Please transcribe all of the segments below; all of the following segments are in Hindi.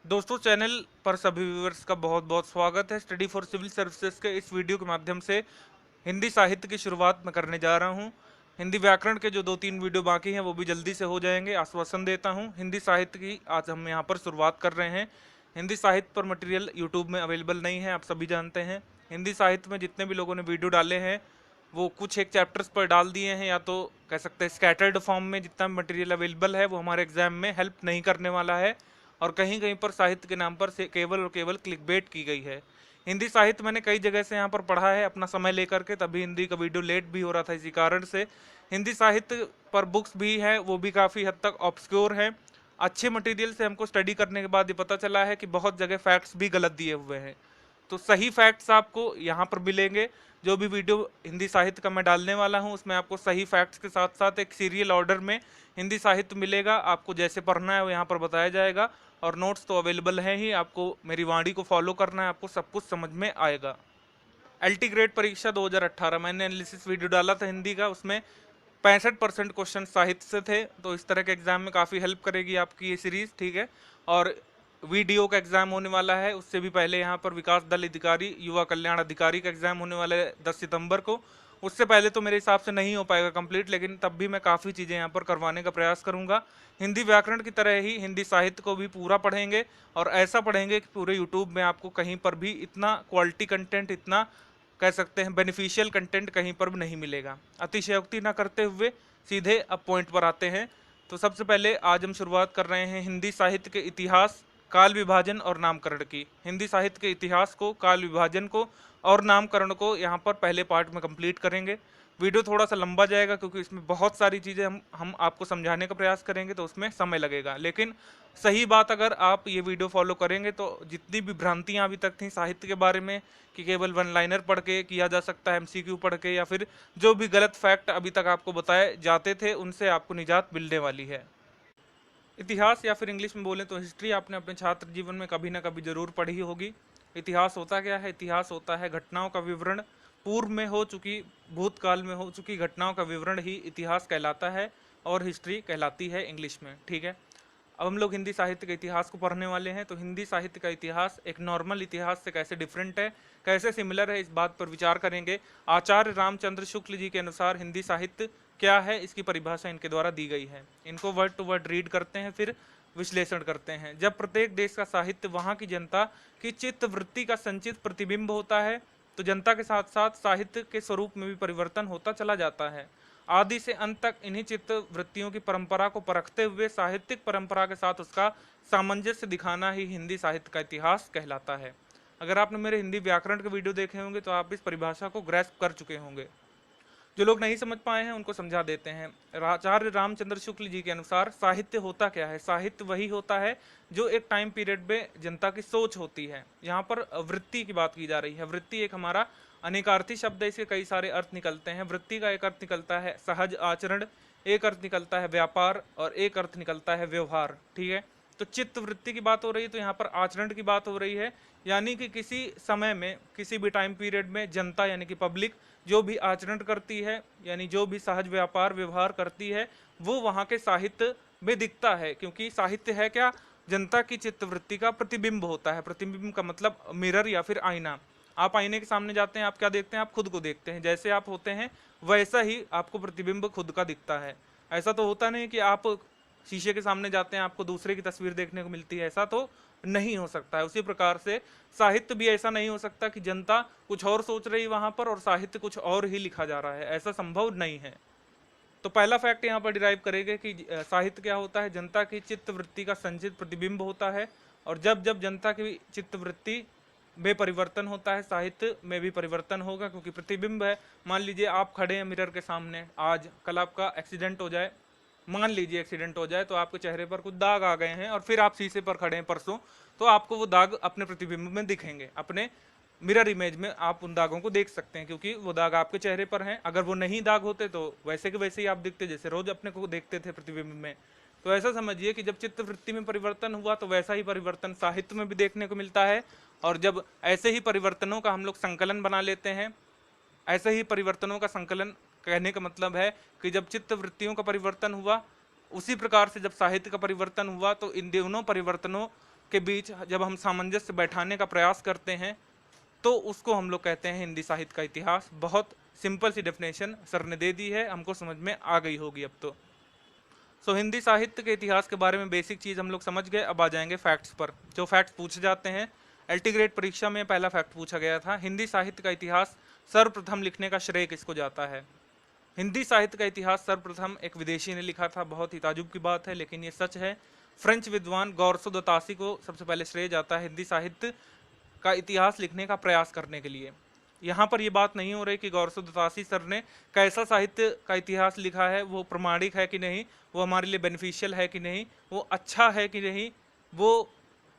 दोस्तों चैनल पर सभी व्यूअर्स का बहुत बहुत स्वागत है। स्टडी फॉर सिविल सर्विसेज के इस वीडियो के माध्यम से हिंदी साहित्य की शुरुआत मैं करने जा रहा हूं। हिंदी व्याकरण के जो 2-3 वीडियो बाकी हैं वो भी जल्दी से हो जाएंगे, आश्वासन देता हूं। हिंदी साहित्य की आज हम यहां पर शुरुआत कर रहे हैं। हिंदी साहित्य पर मटेरियल यूट्यूब में अवेलेबल नहीं है, आप सभी जानते हैं। हिंदी साहित्य में जितने भी लोगों ने वीडियो डाले हैं वो कुछ एक चैप्टर्स पर डाल दिए हैं, या तो कह सकते हैं स्कैटर्ड फॉर्म में जितना मटेरियल अवेलेबल है वो हमारे एग्जाम में हेल्प नहीं करने वाला है, और कहीं कहीं पर साहित्य के नाम पर से केवल और केवल क्लिकबेट की गई है। हिंदी साहित्य मैंने कई जगह से यहाँ पर पढ़ा है अपना समय लेकर के, तभी हिंदी का वीडियो लेट भी हो रहा था इसी कारण से। हिंदी साहित्य पर बुक्स भी है, वो भी काफ़ी हद तक ऑब्सक्योर है। अच्छे मटेरियल से हमको स्टडी करने के बाद ये पता चला है कि बहुत जगह फैक्ट्स भी गलत दिए हुए हैं। तो सही फैक्ट्स आपको यहाँ पर मिलेंगे। जो भी वीडियो हिंदी साहित्य का मैं डालने वाला हूँ उसमें आपको सही फैक्ट्स के साथ साथ एक सीरियल ऑर्डर में हिंदी साहित्य मिलेगा। आपको जैसे पढ़ना है वो यहाँ पर बताया जाएगा, और नोट्स तो अवेलेबल हैं ही। आपको मेरी वाणी को फॉलो करना है, आपको सब कुछ समझ में आएगा। एलटी ग्रेड परीक्षा 2018 मैंने एनालिसिस वीडियो डाला था हिंदी का, उसमें 65% क्वेश्चन साहित्य से थे। तो इस तरह के एग्जाम में काफ़ी हेल्प करेगी आपकी ये सीरीज, ठीक है। और वीडियो का एग्जाम होने वाला है, उससे भी पहले यहाँ पर विकास दल अधिकारी, युवा कल्याण अधिकारी का एग्जाम होने वाला है 10 सितंबर को। उससे पहले तो मेरे हिसाब से नहीं हो पाएगा कंप्लीट, लेकिन तब भी मैं काफ़ी चीज़ें यहाँ पर करवाने का प्रयास करूँगा। हिंदी व्याकरण की तरह ही हिंदी साहित्य को भी पूरा पढ़ेंगे, और ऐसा पढ़ेंगे कि पूरे यूट्यूब में आपको कहीं पर भी इतना क्वालिटी कंटेंट, इतना कह सकते हैं बेनिफिशियल कंटेंट कहीं पर भी नहीं मिलेगा। अतिशयोक्ति ना करते हुए सीधे अब पॉइंट पर आते हैं। तो सबसे पहले आज हम शुरुआत कर रहे हैं हिंदी साहित्य के इतिहास, काल विभाजन और नामकरण की। हिंदी साहित्य के इतिहास को, काल विभाजन को और नामकरण को यहाँ पर पहले पार्ट में कंप्लीट करेंगे। वीडियो थोड़ा सा लंबा जाएगा क्योंकि इसमें बहुत सारी चीज़ें हम आपको समझाने का प्रयास करेंगे, तो उसमें समय लगेगा। लेकिन सही बात, अगर आप ये वीडियो फॉलो करेंगे तो जितनी भी भ्रांतियाँ अभी तक थी साहित्य के बारे में कि केवल वन लाइनर पढ़ के किया जा सकता है, एमसीक्यू पढ़ के, या फिर जो भी गलत फैक्ट अभी तक आपको बताए जाते थे उनसे आपको निजात मिलने वाली है। इतिहास, या फिर इंग्लिश में बोलें तो हिस्ट्री, आपने अपने छात्र जीवन में कभी ना कभी जरूर पढ़ी होगी। इतिहास होता क्या है? इतिहास होता है घटनाओं का विवरण, पूर्व में हो चुकी, भूतकाल में हो चुकी घटनाओं का विवरण ही इतिहास कहलाता है, और हिस्ट्री कहलाती है इंग्लिश में, ठीक है। अब हम लोग हिंदी साहित्य के इतिहास को पढ़ने वाले हैं। तो हिंदी साहित्य का इतिहास एक नॉर्मल इतिहास से कैसे डिफरेंट है, कैसे सिमिलर है, इस बात पर विचार करेंगे। आचार्य रामचंद्र शुक्ल जी के अनुसार हिंदी साहित्य क्या है, इसकी परिभाषा इनके द्वारा दी गई है। इनको वर्ड टू वर्ड रीड करते हैं, फिर विश्लेषण करते हैं। जब प्रत्येक देश का साहित्य वहाँ की जनता की चित्त वृत्ति का संचित प्रतिबिंब होता है, तो जनता के साथ साथ साहित्य के स्वरूप में भी परिवर्तन होता चला जाता है। आदि से अंत तक इन्हीं चित्त वृत्तियों की परंपरा को परखते हुए साहित्यिक परंपरा के साथ उसका सामंजस्य दिखाना ही हिंदी साहित्य का इतिहास कहलाता है। अगर आपने मेरे हिंदी व्याकरण के वीडियो देखे होंगे तो आप इस परिभाषा को ग्रैस्प कर चुके होंगे। जो लोग नहीं समझ पाए हैं उनको समझा देते हैं। आचार्य रामचंद्र शुक्ल जी के अनुसार साहित्य होता क्या है? साहित्य वही होता है जो एक टाइम पीरियड में जनता की सोच होती है। यहाँ पर वृत्ति की बात की जा रही है। वृत्ति एक हमारा अनेकार्थी शब्द है, इसके कई सारे अर्थ निकलते हैं। वृत्ति का एक अर्थ निकलता है सहज आचरण, एक अर्थ निकलता है व्यापार, और एक अर्थ निकलता है व्यवहार, ठीक है। तो चित्त वृत्ति की बात हो रही है, तो यहाँ पर आचरण की बात हो रही है, यानी कि किसी समय में, किसी भी टाइम पीरियड में जनता यानी कि पब्लिक जो भी आचरण करती है, यानी जो भी सहज व्यापार व्यवहार करती है, वो वहाँ के साहित्य में दिखता है। क्योंकि साहित्य है क्या? जनता की चित्तवृत्ति का प्रतिबिंब होता है। प्रतिबिंब का मतलब मिरर या फिर आईना। आप आईने के सामने जाते हैं, आप क्या देखते हैं? आप खुद को देखते हैं। जैसे आप होते हैं वैसा ही आपको प्रतिबिंब खुद का दिखता है। ऐसा तो होता नहीं कि आप शीशे के सामने जाते हैं आपको दूसरे की तस्वीर देखने को मिलती है, ऐसा तो नहीं हो सकता है। उसी प्रकार से साहित्य भी ऐसा नहीं हो सकता कि जनता कुछ और सोच रही वहां पर और साहित्य कुछ और ही लिखा जा रहा है, ऐसा संभव नहीं है। तो पहला फैक्ट यहाँ पर डिराइव करेंगे कि साहित्य क्या होता है? जनता की चित्त वृत्ति का संचित प्रतिबिंब होता है, और जब जब जनता की चित्त वृत्ति में परिवर्तन होता है, साहित्य में भी परिवर्तन होगा, क्योंकि प्रतिबिंब है। मान लीजिए आप खड़े हैं मिरर के सामने, आज कल आपका एक्सीडेंट हो जाए, मान लीजिए एक्सीडेंट हो जाए, तो आपके चेहरे पर कुछ दाग आ गए हैं, और फिर आप शीशे पर खड़े हैं परसों, तो आपको वो दाग अपने प्रतिबिंब में दिखेंगे। अपने मिरर इमेज में आप उन दागों को देख सकते हैं, क्योंकि वो दाग आपके चेहरे पर हैं। अगर वो नहीं दाग होते तो वैसे के वैसे ही आप दिखते, जैसे रोज अपने को देखते थे प्रतिबिंब में। तो ऐसा समझिए कि जब चित्त वृत्ति में परिवर्तन हुआ तो वैसा ही परिवर्तन साहित्य में भी देखने को मिलता है। और जब ऐसे ही परिवर्तनों का हम लोग संकलन बना लेते हैं, ऐसे ही परिवर्तनों का संकलन कहने का मतलब है कि जब चित्त वृत्तियों का परिवर्तन हुआ, उसी प्रकार से जब साहित्य का परिवर्तन हुआ, तो इन दोनों परिवर्तनों के बीच जब हम सामंजस्य बैठाने का प्रयास करते हैं तो उसको हम लोग कहते हैं हिंदी साहित्य का इतिहास। बहुत सिंपल सी डेफिनेशन सर ने दे दी है, हमको समझ में आ गई होगी अब तो। हिंदी साहित्य के इतिहास के बारे में बेसिक चीज हम लोग समझ गए। अब आ जाएंगे फैक्ट्स पर। जो फैक्ट्स पूछे जाते हैं, एलटी ग्रेड परीक्षा में पहला फैक्ट पूछा गया था, हिंदी साहित्य का इतिहास सर्वप्रथम लिखने का श्रेय किसको जाता है। हिंदी साहित्य का इतिहास सर्वप्रथम एक विदेशी ने लिखा था। बहुत ही ताजुब की बात है लेकिन ये सच है। फ्रेंच विद्वान गौरसो दतासी को सबसे पहले श्रेय जाता है हिंदी साहित्य का इतिहास लिखने का प्रयास करने के लिए। यहाँ पर ये बात नहीं हो रही कि गौरसो दतासी सर ने कैसा साहित्य का इतिहास लिखा है, वो प्रमाणिक है कि नहीं, वो हमारे लिए बेनिफिशियल है कि नहीं, वो अच्छा है कि नहीं, वो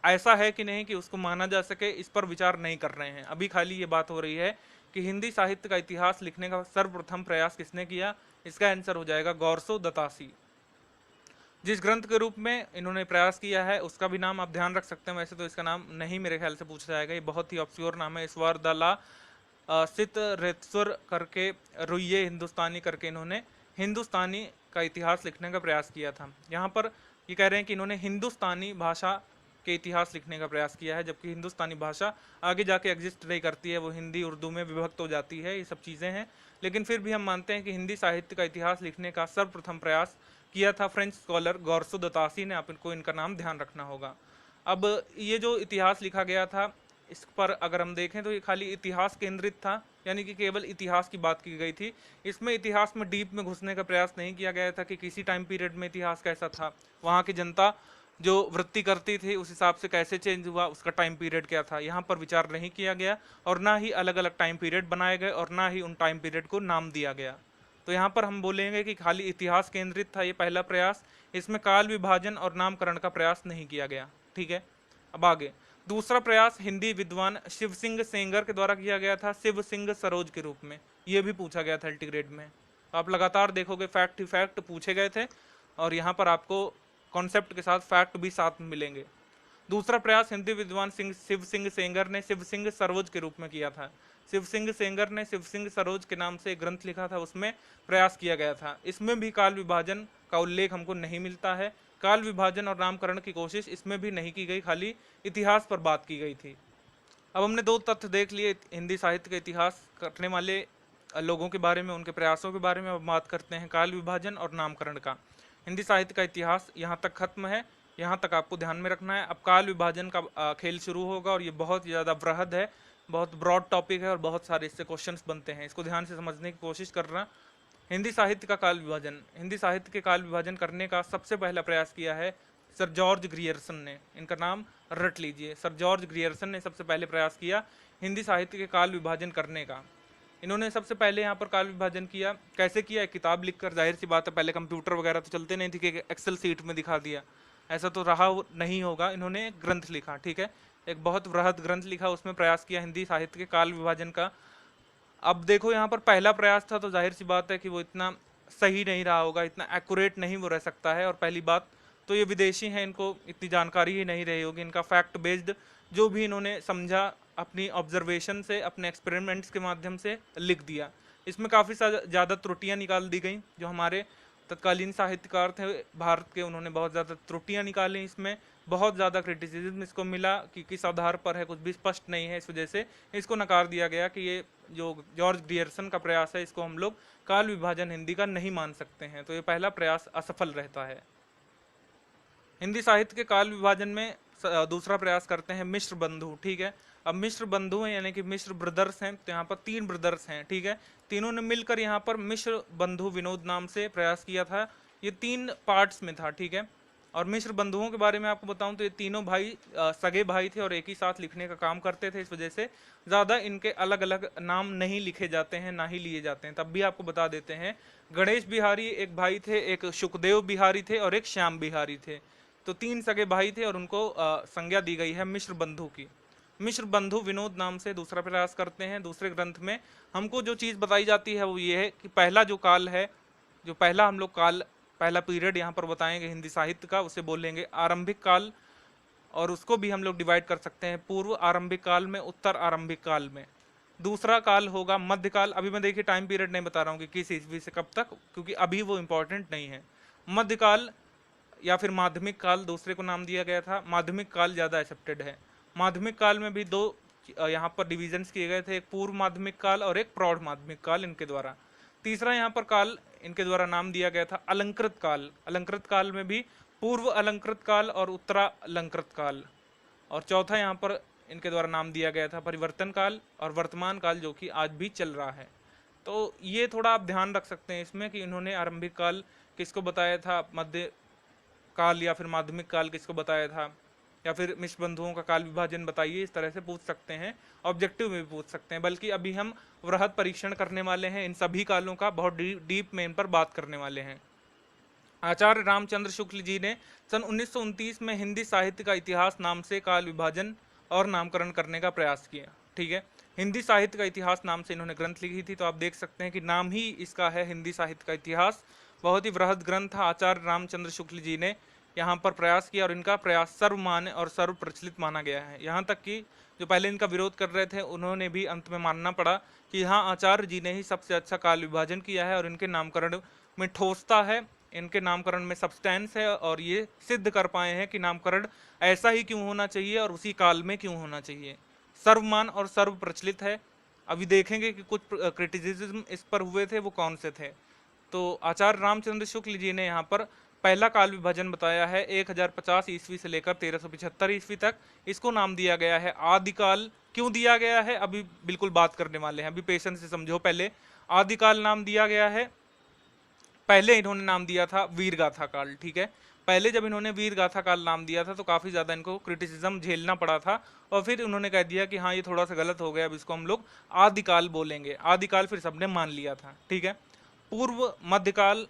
ऐसा है कि नहीं कि उसको माना जा सके, इस पर विचार नहीं कर रहे हैं। अभी खाली ये बात हो रही है कि हिंदी साहित्य का इतिहास लिखने का सर्वप्रथम प्रयास किसने किया। इसका आंसर हो जाएगा गौरसो दतासी। जिस ग्रंथ के रूप में इन्होंने प्रयास किया है उसका भी नाम आप ध्यान रख सकते हैं। वैसे तो इसका नाम नहीं मेरे ख्याल से पूछा जाएगा, ये बहुत ही ऑब्स्क्योर नाम है। ईश्वर दला सित रेतसुर करके रुइये हिंदुस्तानी करके इन्होंने हिंदुस्तानी का इतिहास लिखने का प्रयास किया था। यहाँ पर ये कह रहे हैं कि इन्होंने हिंदुस्तानी भाषा के इतिहास लिखने का प्रयास किया है, जबकि हिंदुस्तानी भाषा आगे जाके एग्जिस्ट नहीं करती है, वो हिंदी उर्दू में विभक्त हो जाती है, ये सब चीज़ें हैं। लेकिन फिर भी हम मानते हैं कि हिंदी साहित्य का इतिहास लिखने का सर्वप्रथम प्रयास किया था फ्रेंच स्कॉलर गौरसो दतासी ने। आपको इनका नाम ध्यान रखना होगा। अब ये जो इतिहास लिखा गया था इस पर अगर हम देखें तो ये खाली इतिहास केंद्रित था, यानी कि केवल इतिहास की बात की गई थी। इसमें इतिहास में डीप में घुसने का प्रयास नहीं किया गया था कि किसी टाइम पीरियड में इतिहास कैसा था, वहाँ की जनता जो वृत्ति करती थी उस हिसाब से कैसे चेंज हुआ, उसका टाइम पीरियड क्या था, यहाँ पर विचार नहीं किया गया। और ना ही अलग अलग टाइम पीरियड बनाए गए और ना ही उन टाइम पीरियड को नाम दिया गया। तो यहाँ पर हम बोलेंगे कि खाली इतिहास केंद्रित था ये पहला प्रयास, इसमें काल विभाजन और नामकरण का प्रयास नहीं किया गया। ठीक है, अब आगे दूसरा प्रयास हिंदी विद्वान शिव सिंह सेंगर के द्वारा किया गया था, शिव सिंह सरोज के रूप में। ये भी पूछा गया था एल्टी ग्रेड में। आप लगातार देखोगे फैक्ट ही फैक्ट पूछे गए थे और यहाँ पर आपको कॉन्सेप्ट के साथ फैक्ट भी साथ में मिलेंगे। दूसरा प्रयास हिंदी विद्वान शिव सिंह सेंगर ने शिव सिंह सरोज के रूप में किया था। शिव सिंह सेंगर ने शिव सिंह सरोज के नाम से एक ग्रंथ लिखा था, उसमें प्रयास किया गया था। इसमें भी काल विभाजन का उल्लेख हमको नहीं मिलता है। काल विभाजन और नामकरण की कोशिश इसमें भी नहीं की गई, खाली इतिहास पर बात की गई थी। अब हमने दो तथ्य देख लिए हिंदी साहित्य का इतिहास करने वाले लोगों के बारे में, उनके प्रयासों के बारे में। अब बात करते हैं काल विभाजन और नामकरण का। हिंदी साहित्य का इतिहास यहाँ तक खत्म है, यहाँ तक आपको ध्यान में रखना है। अब काल विभाजन का खेल शुरू होगा और ये बहुत ही ज़्यादा बृहद है, बहुत ब्रॉड टॉपिक है और बहुत सारे इससे क्वेश्चंस बनते हैं। इसको ध्यान से समझने की कोशिश करना। हिंदी साहित्य का काल विभाजन, हिंदी साहित्य के काल विभाजन करने का सबसे पहला प्रयास किया है सर जॉर्ज ग्रियर्सन ने। इनका नाम रट लीजिए, सर जॉर्ज ग्रियर्सन ने सबसे पहले प्रयास किया हिंदी साहित्य के काल विभाजन करने का। इन्होंने सबसे पहले यहाँ पर काल विभाजन किया। कैसे किया? एक किताब लिखकर। जाहिर सी बात है, पहले कंप्यूटर वगैरह तो चलते नहीं थे कि एक्सेल सीट में दिखा दिया, ऐसा तो रहा नहीं होगा। इन्होंने एक ग्रंथ लिखा, ठीक है, एक बहुत बृहद ग्रंथ लिखा, उसमें प्रयास किया हिंदी साहित्य के काल विभाजन का। अब देखो यहाँ पर पहला प्रयास था तो जाहिर सी बात है कि वो इतना सही नहीं रहा होगा, इतना एक्यूरेट नहीं वो रह सकता है। और पहली बात तो ये विदेशी हैं, इनको इतनी जानकारी ही नहीं रही होगी। इनका फैक्ट बेस्ड जो भी इन्होंने समझा अपनी ऑब्जर्वेशन से, अपने एक्सपेरिमेंट्स के माध्यम से लिख दिया। इसमें काफ़ी ज़्यादा त्रुटियां निकाल दी गई। जो हमारे तत्कालीन साहित्यकार थे भारत के, उन्होंने बहुत ज़्यादा त्रुटियां निकाली। इसमें बहुत ज़्यादा क्रिटिसिज्म इसको मिला कि किस आधार पर है, कुछ भी स्पष्ट नहीं है। इस वजह से इसको नकार दिया गया कि ये जो जॉर्ज ग्रियर्सन का प्रयास है इसको हम लोग काल विभाजन हिंदी का नहीं मान सकते हैं। तो ये पहला प्रयास असफल रहता है। हिंदी साहित्य के काल विभाजन में दूसरा प्रयास करते हैं मिश्र बंधु, ठीक है। अब मिश्र बंधु हैं यानी कि मिश्र ब्रदर्स हैं, तो यहाँ पर 3 ब्रदर्स हैं, ठीक है। तीनों ने मिलकर यहाँ पर मिश्र बंधु विनोद नाम से प्रयास किया था। ये 3 पार्ट्स में था, ठीक है। और मिश्र बंधुओं के बारे में आपको बताऊं तो ये तीनों भाई सगे भाई थे और एक ही साथ लिखने का काम करते थे। इस वजह से ज़्यादा इनके अलग अलग नाम नहीं लिखे जाते हैं, ना ही लिए जाते हैं। तब भी आपको बता देते हैं, गणेश बिहारी एक भाई थे, एक सुखदेव बिहारी थे और एक श्याम बिहारी थे। तो 3 सगे भाई थे और उनको संज्ञा दी गई है मिश्र बंधु की। मिश्र बंधु विनोद नाम से दूसरा प्रयास करते हैं। दूसरे ग्रंथ में हमको जो चीज़ बताई जाती है वो ये है कि पहला जो काल है, जो पहला हम लोग काल, पहला पीरियड यहाँ पर बताएंगे हिंदी साहित्य का, उसे बोलेंगे आरंभिक काल। और उसको भी हम लोग डिवाइड कर सकते हैं पूर्व आरंभिक काल में, उत्तर आरंभिक काल में। दूसरा काल होगा मध्यकाल। अभी मैं देखिए टाइम पीरियड नहीं बता रहा हूँ कि किस ईस्वी से कब तक, क्योंकि अभी वो इम्पोर्टेंट नहीं है। मध्यकाल या फिर माध्यमिक काल दूसरे को नाम दिया गया था। माध्यमिक काल ज़्यादा एक्सेप्टेड है। माध्यमिक काल में भी दो यहाँ पर डिविजन्स किए गए थे, एक पूर्व माध्यमिक काल और एक प्रौढ़ माध्यमिक काल इनके द्वारा। तीसरा यहाँ पर काल इनके द्वारा नाम दिया गया था अलंकृत काल। अलंकृत काल में भी पूर्व अलंकृत काल और उत्तरा अलंकृत काल। और चौथा यहाँ पर इनके द्वारा नाम दिया गया था परिवर्तन काल और वर्तमान काल, जो कि आज भी चल रहा है। तो ये थोड़ा आप ध्यान रख सकते हैं इसमें कि इन्होंने आरंभिक काल किसको बताया था, मध्य काल या फिर माध्यमिक काल किसको बताया था, या फिर मिश्र बंधुओं का काल विभाजन बताइए, इस तरह से पूछ सकते हैं। ऑब्जेक्टिव में भी पूछ सकते हैं, बल्कि अभी हम वृहद परीक्षण करने वाले हैं इन सभी कालों का, बहुत डीप में इन पर बात करने वाले हैं। आचार्य रामचंद्र शुक्ल जी ने सन 1929 में हिंदी साहित्य का इतिहास नाम से काल विभाजन और नामकरण करने का प्रयास किया। ठीक है, हिंदी साहित्य का इतिहास नाम से इन्होंने ग्रंथ लिखी थी। तो आप देख सकते हैं कि नाम ही इसका है हिंदी साहित्य का इतिहास। बहुत ही वृहद ग्रंथ था। आचार्य रामचंद्र शुक्ल जी ने यहाँ पर प्रयास किया और इनका प्रयास सर्वमान्य और सर्व प्रचलित माना गया है। यहाँ तक कि जो पहले इनका विरोध कर रहे थे उन्होंने भी अंत में मानना पड़ा कि हाँ, आचार्य जी ने ही सबसे अच्छा काल विभाजन किया है और इनके नामकरण में ठोसता है, इनके नामकरण में सब्सटेंस है, और ये सिद्ध कर पाए हैं कि नामकरण ऐसा ही क्यों होना चाहिए और उसी काल में क्यों होना चाहिए। सर्वमान और सर्व प्रचलित है। अभी देखेंगे कि कुछ क्रिटिसिज्म इस पर हुए थे, वो कौन से थे। तो आचार्य रामचंद्र शुक्ल जी ने यहाँ पर पहला काल विभाजन बताया है 1050 ईस्वी से लेकर 1375 ईस्वी तक। इसको नाम दिया गया है आदिकाल। क्यों दिया गया है अभी बिल्कुल बात करने वाले हैं, अभी पेशेंस से समझो। पहले आदिकाल नाम दिया गया है, पहले इन्होंने नाम दिया था वीरगाथा काल। ठीक है, पहले जब इन्होंने वीरगाथा काल नाम दिया था तो काफ़ी ज़्यादा इनको क्रिटिसिज्म झेलना पड़ा था, और फिर उन्होंने कह दिया कि हाँ ये थोड़ा सा गलत हो गया, अब इसको हम लोग आदिकाल बोलेंगे। आदिकाल फिर सबने मान लिया था। ठीक है, पूर्व मध्यकाल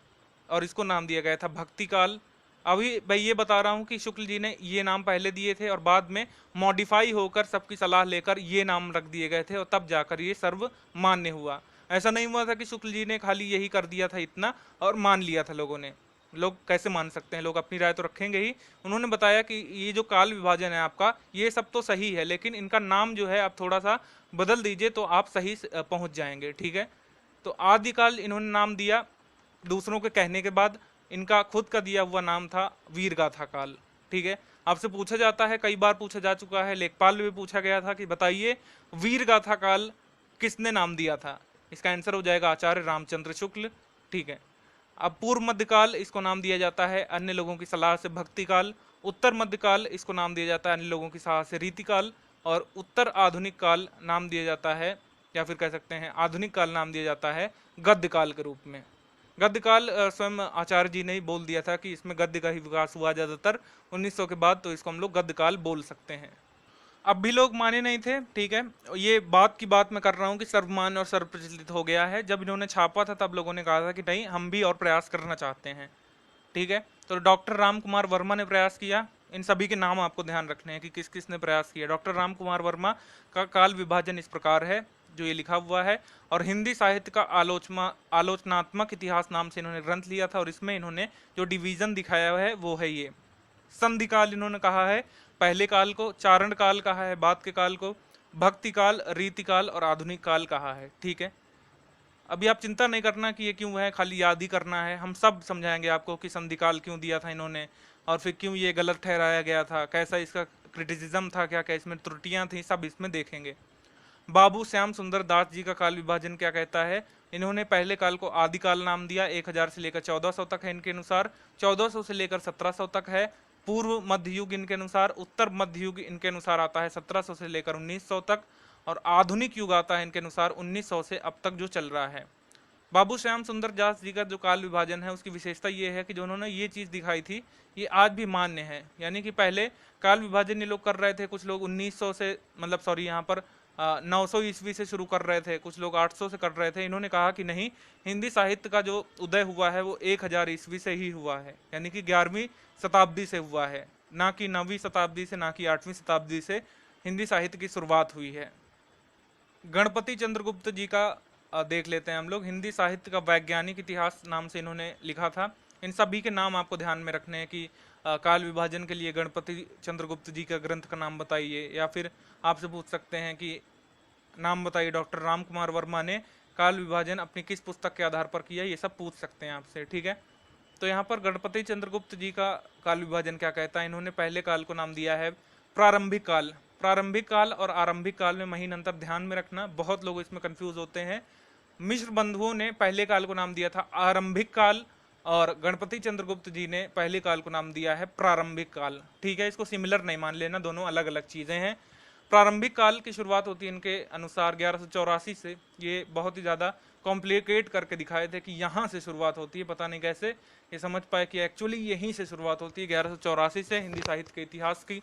और इसको नाम दिया गया था भक्ति काल। अभी मैं ये बता रहा हूँ कि शुक्ल जी ने ये नाम पहले दिए थे और बाद में मॉडिफाई होकर सबकी सलाह लेकर ये नाम रख दिए गए थे, और तब जाकर ये सर्व मान्य हुआ। ऐसा नहीं हुआ था कि शुक्ल जी ने खाली यही कर दिया था इतना और मान लिया था लोगों ने। लोग कैसे मान सकते हैं, लोग अपनी राय तो रखेंगे ही। उन्होंने बताया कि ये जो काल विभाजन है आपका, ये सब तो सही है, लेकिन इनका नाम जो है आप थोड़ा सा बदल दीजिए तो आप सही पहुंच जाएंगे। ठीक है, तो आदिकाल इन्होंने नाम दिया दूसरों के कहने के बाद। इनका खुद का दिया हुआ नाम था वीरगाथा काल। ठीक है, आपसे पूछा जाता है, कई बार पूछा जा चुका है, लेखपाल में भी पूछा गया था कि बताइए वीरगाथा काल किसने नाम दिया था। इसका आंसर हो जाएगा आचार्य रामचंद्र शुक्ल। ठीक है, अब पूर्व मध्यकाल इसको नाम दिया जाता है अन्य लोगों की सलाह से भक्ति काल। उत्तर मध्यकाल इसको नाम दिया जाता है अन्य लोगों की सलाह से रीतिकाल। और उत्तर आधुनिक काल नाम दिया जाता है, या फिर कह सकते हैं आधुनिक काल नाम दिया जाता है गद्य काल के रूप में। गद्य काल स्वयं आचार्य जी ने ही बोल दिया था कि इसमें गद्य का ही विकास हुआ ज़्यादातर 1900 के बाद, तो इसको हम लोग गद्य काल बोल सकते हैं। अब भी लोग माने नहीं थे। ठीक है, ये बात की बात मैं कर रहा हूँ कि सर्वमान्य और सर्वप्रचलित हो गया है। जब इन्होंने छापा था तब लोगों ने कहा था कि नहीं, हम भी और प्रयास करना चाहते हैं। ठीक है, तो डॉक्टर राम कुमार वर्मा ने प्रयास किया। इन सभी के नाम आपको ध्यान रखने हैं कि किस किस ने प्रयास किया। डॉक्टर राम कुमार वर्मा का काल विभाजन इस प्रकार है जो ये लिखा हुआ है, और हिंदी साहित्य का आलोचनात्मक इतिहास नाम से इन्होंने ग्रंथ लिया था, और इसमें इन्होंने जो डिवीजन दिखाया है वो है ये। संधि काल इन्होंने कहा है पहले काल को, चारण काल कहा है बाद के काल को, भक्ति काल, रीति काल और आधुनिक काल कहा है। ठीक है, अभी आप चिंता नहीं करना कि ये क्यों है, खाली याद ही करना है। हम सब समझाएंगे आपको कि संधि काल क्यों दिया था इन्होंने, और फिर क्यों ये गलत ठहराया गया था, कैसा इसका क्रिटिसिज्म था, क्या क्या इसमें त्रुटियां थी, सब इसमें देखेंगे। बाबू श्याम सुंदर दास जी का काल विभाजन क्या कहता है। इन्होंने पहले काल को आदिकाल नाम दिया, 1000 से लेकर 1400 तक है इनके अनुसार। 1400 से लेकर 1700 तक है पूर्व मध्य युग इनके अनुसार। उत्तर मध्य युग इनके अनुसार आता है 1700 से लेकर 1900 तक, और आधुनिक युग आता है इनके अनुसार 1900 से अब तक जो चल रहा है। बाबू श्याम सुंदर दास जी का जो काल विभाजन है उसकी विशेषता ये है कि जो उन्होंने ये चीज़ दिखाई थी ये आज भी मान्य है। यानी कि पहले काल विभाजन ये लोग कर रहे थे, कुछ लोग 1900 से, मतलब सॉरी यहाँ पर 900 ईस्वी से शुरू कर रहे थे, कुछ लोग 800 से कर रहे थे। इन्होंने कहा कि नहीं, हिंदी साहित्य का जो उदय हुआ है वो 1000 ईस्वी से ही हुआ है, यानी कि 11वीं शताब्दी से हुआ है, ना कि 9वीं शताब्दी से, ना कि 8वीं शताब्दी से हिंदी साहित्य की शुरुआत हुई है। गणपति चंद्रगुप्त जी का देख लेते हैं हम लोग। हिंदी साहित्य का वैज्ञानिक इतिहास नाम से इन्होंने लिखा था। इन सभी के नाम आपको ध्यान में रखने हैं कि काल विभाजन के लिए गणपति चंद्रगुप्त जी का ग्रंथ का नाम बताइए, या फिर आपसे पूछ सकते हैं कि नाम बताइए डॉक्टर राम कुमार वर्मा ने काल विभाजन अपनी किस पुस्तक के आधार पर किया, ये सब पूछ सकते हैं आपसे। ठीक है, तो यहाँ पर गणपति चंद्रगुप्त जी का काल विभाजन क्या कहता है, इन्होंने पहले काल को नाम दिया है प्रारंभिक काल। प्रारंभिक काल और आरंभिक काल में महीन अंतर ध्यान में रखना, बहुत लोग इसमें कंफ्यूज होते हैं। मिश्र बंधुओं ने पहले काल को नाम दिया था आरंभिक काल और गणपति चंद्रगुप्त जी ने पहले काल को नाम दिया है प्रारंभिक काल। ठीक है, इसको सिमिलर नहीं मान लेना, दोनों अलग अलग चीजें हैं। प्रारंभिक काल की शुरुआत होती है इनके अनुसार 1184 से। ये बहुत ही ज़्यादा कॉम्प्लिकेट करके दिखाए थे कि यहाँ से शुरुआत होती है, पता नहीं कैसे ये समझ पाए कि एक्चुअली यहीं से शुरुआत होती है 1184 से हिंदी साहित्य के इतिहास की।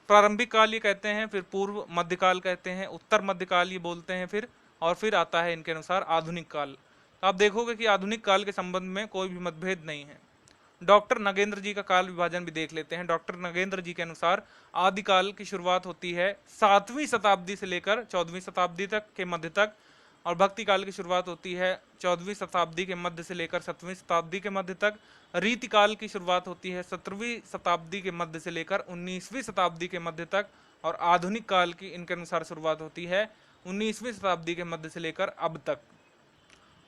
प्रारंभिक काल ये कहते हैं, फिर पूर्व मध्यकाल कहते हैं, उत्तर मध्यकाल ये बोलते हैं फिर, और फिर आता है इनके अनुसार आधुनिक काल। तो आप देखोगे कि आधुनिक काल के संबंध में कोई भी मतभेद नहीं है। डॉक्टर नगेंद्र जी का काल विभाजन भी देख लेते हैं। डॉक्टर नगेंद्र जी के अनुसार आदिकाल की शुरुआत होती है 7वीं शताब्दी से लेकर 14वीं शताब्दी तक के मध्य तक, और भक्ति काल की शुरुआत होती है 14वीं शताब्दी के मध्य से लेकर 7वीं शताब्दी के मध्य तक। रीति काल की शुरुआत होती है 17वीं शताब्दी के मध्य से लेकर 19वीं शताब्दी के मध्य तक, और आधुनिक काल की इनके अनुसार शुरुआत होती है 19वीं शताब्दी के मध्य से लेकर अब तक।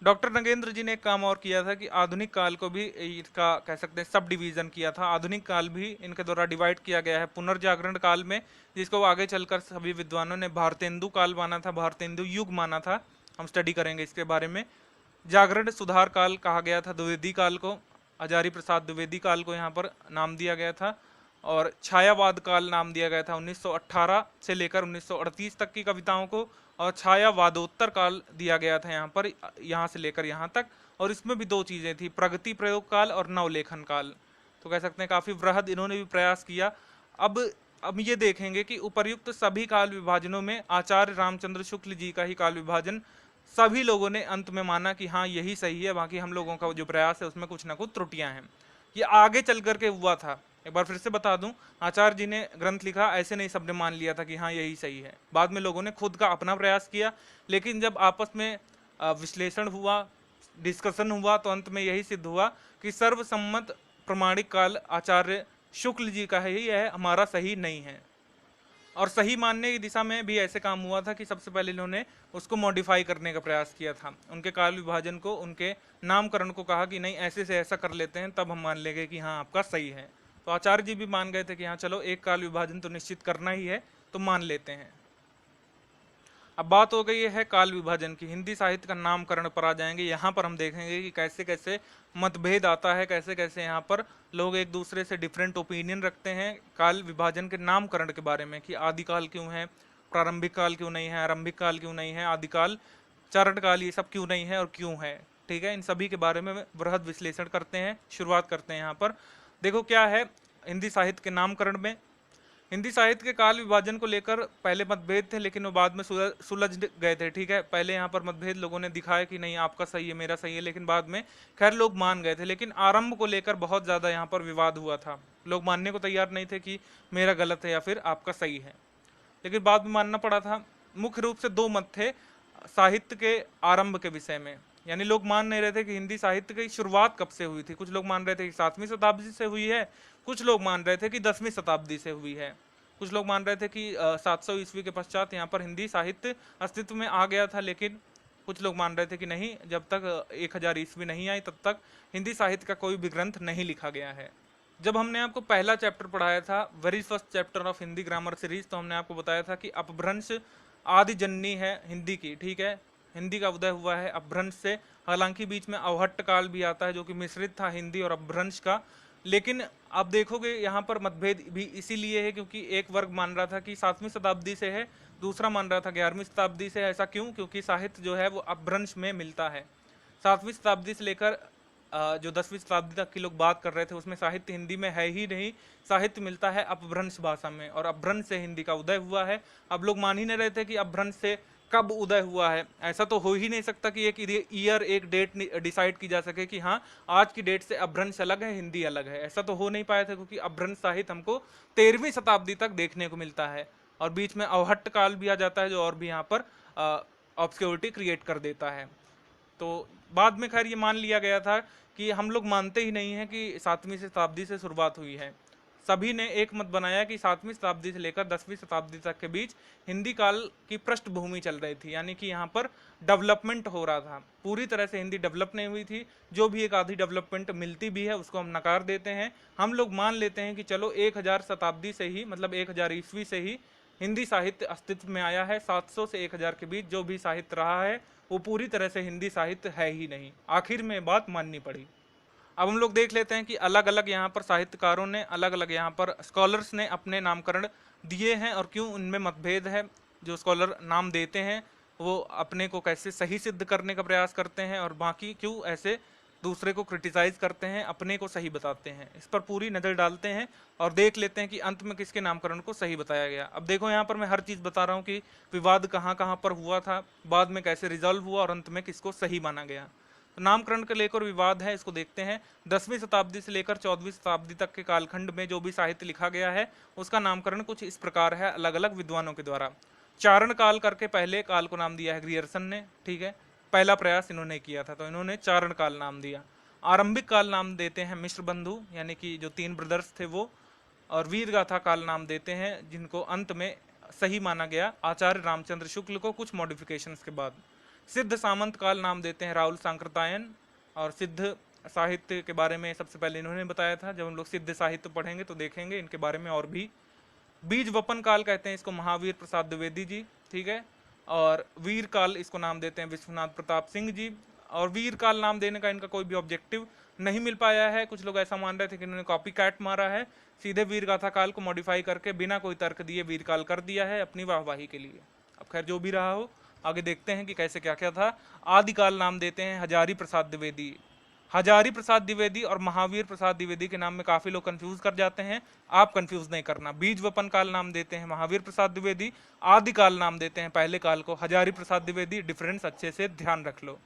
डॉक्टर नगेंद्र जी ने एक काम और किया था कि आधुनिक काल को भी इसका कह सकते हैं सब डिवीजन किया था। आधुनिक काल भी इनके द्वारा डिवाइड किया गया है पुनर्जागरण काल में, जिसको आगे चलकर सभी विद्वानों ने भारतेंदु काल माना था, भारतेंदु युग माना था। हम स्टडी करेंगे इसके बारे में। जागरण सुधार काल कहा गया था द्विवेदी काल को, हजारी प्रसाद द्विवेदी काल को यहाँ पर नाम दिया गया था। और छायावाद काल नाम दिया गया था 1918 से लेकर 1938 तक की कविताओं को, और छायावादोत्तर काल दिया गया था यहाँ पर, यहाँ से लेकर यहाँ तक। और इसमें भी दो चीजें थी, प्रगति प्रयोग काल और नवलेखन काल। तो कह सकते हैं काफी वृहद इन्होंने भी प्रयास किया। अब ये देखेंगे कि उपर्युक्त सभी काल विभाजनों में आचार्य रामचंद्र शुक्ल जी का ही काल विभाजन सभी लोगों ने अंत में माना कि हाँ यही सही है, बाकी हम लोगों का जो प्रयास है उसमें कुछ ना कुछ त्रुटियां हैं। ये आगे चल करके हुआ था, एक बार फिर से बता दूं, आचार्य जी ने ग्रंथ लिखा, ऐसे नहीं सबने मान लिया था कि हाँ यही सही है। बाद में लोगों ने खुद का अपना प्रयास किया, लेकिन जब आपस में विश्लेषण हुआ, डिस्कशन हुआ, तो अंत में यही सिद्ध हुआ कि सर्वसम्मत प्रमाणिक काल आचार्य शुक्ल जी का ही है, हमारा सही नहीं है। और सही मानने की दिशा में भी ऐसे काम हुआ था कि सबसे पहले इन्होंने उसको मॉडिफाई करने का प्रयास किया था, उनके काल विभाजन को, उनके नामकरण को कहा कि नहीं ऐसे से ऐसा कर लेते हैं, तब हम मान लेंगे कि हाँ आपका सही है। तो आचार्य जी भी मान गए थे कि हाँ चलो एक काल विभाजन तो निश्चित करना ही है, तो मान लेते हैं। अब बात हो गई है काल विभाजन की, हिंदी साहित्य का नामकरण पर आ जाएंगे। यहाँ पर हम देखेंगे कि कैसे कैसे मतभेद आता है, कैसे कैसे यहाँ पर लोग एक दूसरे से डिफरेंट ओपिनियन रखते हैं काल विभाजन के नामकरण के बारे में, कि आदिकाल क्यों है, प्रारंभिक काल क्यों नहीं है, आरंभिक काल क्यों नहीं है, आदिकाल, चारण काल, ये सब क्यों नहीं है और क्यों है। ठीक है, इन सभी के बारे में वृहद विश्लेषण करते हैं। शुरुआत करते हैं यहाँ पर। देखो क्या है हिंदी साहित्य के नामकरण में। हिंदी साहित्य के काल विभाजन को लेकर पहले मतभेद थे, लेकिन वो बाद में सुलझ गए थे। ठीक है, पहले यहाँ पर मतभेद लोगों ने दिखाया कि नहीं आपका सही है, मेरा सही है, लेकिन बाद में खैर लोग मान गए थे। लेकिन आरंभ को लेकर बहुत ज्यादा यहाँ पर विवाद हुआ था, लोग मानने को तैयार नहीं थे कि मेरा गलत है या फिर आपका सही है, लेकिन बाद में मानना पड़ा था। मुख्य रूप से दो मत थे साहित्य के आरंभ के विषय में, यानी लोग मान नहीं रहे थे कि हिंदी साहित्य की शुरुआत कब से हुई थी। कुछ लोग मान रहे थे कि 7वीं शताब्दी से हुई है, कुछ लोग मान रहे थे कि 10वीं शताब्दी से हुई है, कुछ लोग मान रहे थे कि 700 ईस्वी के पश्चात यहाँ पर हिंदी साहित्य अस्तित्व में आ गया था, लेकिन कुछ लोग मान रहे थे कि नहीं, जब तक 1000 ईस्वी नहीं आई तब तक हिंदी साहित्य का कोई भी ग्रंथ नहीं लिखा गया है। जब हमने आपको पहला चैप्टर पढ़ाया था, very first chapter of Hindi grammar series, तो हमने आपको बताया था कि अपभ्रंश आदि जननी है हिंदी की। ठीक है, हिंदी का उदय हुआ है अपभ्रंश से। हालांकि बीच में अवहट्ट काल भी आता है जो कि मिश्रित था हिंदी और अपभ्रंश का, लेकिन आप देखोगे यहाँ पर मतभेद भी इसीलिए है क्योंकि एक वर्ग मान रहा था कि 7वीं शताब्दी से है, दूसरा मान रहा था 11वीं शताब्दी से। ऐसा क्यों? क्योंकि साहित्य जो है वो अपभ्रंश में मिलता है। 7वीं शताब्दी से लेकर जो 10वीं शताब्दी तक की लोग बात कर रहे थे उसमें साहित्य हिंदी में है ही नहीं, साहित्य मिलता है अपभ्रंश भाषा में, और अपभ्रंश से हिंदी का उदय हुआ है। अब लोग मान ही नहीं रहे थे कि अपभ्रंश से कब उदय हुआ है। ऐसा तो हो ही नहीं सकता कि एक ईयर, एक डेट डिसाइड की जा सके कि हाँ आज की डेट से अपभ्रंश अलग है, हिंदी अलग है। ऐसा तो हो नहीं पाया था क्योंकि अपभ्रंश साहित्य हमको 13वीं शताब्दी तक देखने को मिलता है, और बीच में अवहट्ट काल भी आ जाता है जो और भी यहाँ पर ऑब्सक्योरिटी क्रिएट कर देता है। तो बाद में खैर ये मान लिया गया था कि हम लोग मानते ही नहीं है कि 7वीं शताब्दी से शुरुआत हुई है। सभी ने एक मत बनाया कि 7वीं शताब्दी से लेकर 10वीं शताब्दी तक के बीच हिंदी काल की पृष्ठभूमि चल रही थी, यानी कि यहाँ पर डेवलपमेंट हो रहा था। पूरी तरह से हिंदी डेवलप नहीं हुई थी। जो भी एक आधी डेवलपमेंट मिलती भी है उसको हम नकार देते हैं। हम लोग मान लेते हैं कि चलो 1000 शताब्दी से ही, मतलब 1000 ईस्वी से ही हिंदी साहित्य अस्तित्व में आया है। 700 से 1000 के बीच जो भी साहित्य रहा है वो पूरी तरह से हिंदी साहित्य है ही नहीं। आखिर में बात माननी पड़ी। अब हम लोग देख लेते हैं कि अलग अलग यहाँ पर साहित्यकारों ने, अलग अलग यहाँ पर स्कॉलर्स ने अपने नामकरण दिए हैं और क्यों उनमें मतभेद है। जो स्कॉलर नाम देते हैं वो अपने को कैसे सही सिद्ध करने का प्रयास करते हैं और बाकी क्यों ऐसे दूसरे को क्रिटिसाइज करते हैं, अपने को सही बताते हैं। इस पर पूरी नज़र डालते हैं और देख लेते हैं कि अंत में किसके नामकरण को सही बताया गया। अब देखो यहाँ पर मैं हर चीज़ बता रहा हूँ कि विवाद कहाँ कहाँ पर हुआ था, बाद में कैसे रिजॉल्व हुआ और अंत में किसको सही माना गया। तो नामकरण को लेकर विवाद है, इसको देखते हैं। 10वीं शताब्दी से लेकर 14वीं शताब्दी तक के कालखंड में जो भी साहित्य लिखा गया है उसका नामकरण कुछ इस प्रकार है अलग अलग विद्वानों के द्वारा। चारण काल करके पहले काल को नाम दिया है ग्रियर्सन ने, ठीक है, पहला प्रयास इन्होंने किया था तो इन्होंने चारण काल नाम दिया। आरंभिक काल नाम देते हैं मिश्र बंधु, यानी कि जो 3 ब्रदर्स थे वो। और वीर गाथा काल नाम देते हैं जिनको अंत में सही माना गया आचार्य रामचंद्र शुक्ल को कुछ मॉडिफिकेशंस के बाद। सिद्ध सामंत काल नाम देते हैं राहुल सांकृतायन। और सिद्ध साहित्य के बारे में सबसे पहले इन्होंने बताया था। जब हम लोग सिद्ध साहित्य पढ़ेंगे तो देखेंगे इनके बारे में और भी। बीज वपन काल कहते हैं इसको महावीर प्रसाद द्विवेदी जी, ठीक है। और वीर काल इसको नाम देते हैं विश्वनाथ प्रताप सिंह जी। और वीर काल नाम देने का इनका कोई भी ऑब्जेक्टिव नहीं मिल पाया है। कुछ लोग ऐसा मान रहे थे कि इन्होंने कॉपी कैट मारा है, सीधे वीर गाथा काल को मॉडिफाई करके बिना कोई तर्क दिए वीर काल कर दिया है अपनी वाहवाही के लिए। अब खैर जो भी रहा हो, आगे देखते हैं कि कैसे क्या क्या था। आदिकाल नाम देते हैं हजारी प्रसाद द्विवेदी। हजारी प्रसाद द्विवेदी और महावीर प्रसाद द्विवेदी के नाम में काफी लोग कंफ्यूज कर जाते हैं, आप कंफ्यूज नहीं करना। बीज वपन काल नाम देते हैं महावीर प्रसाद द्विवेदी, आदिकाल नाम देते हैं पहले काल को हजारी प्रसाद द्विवेदी। डिफरेंस अच्छे से ध्यान रख लो।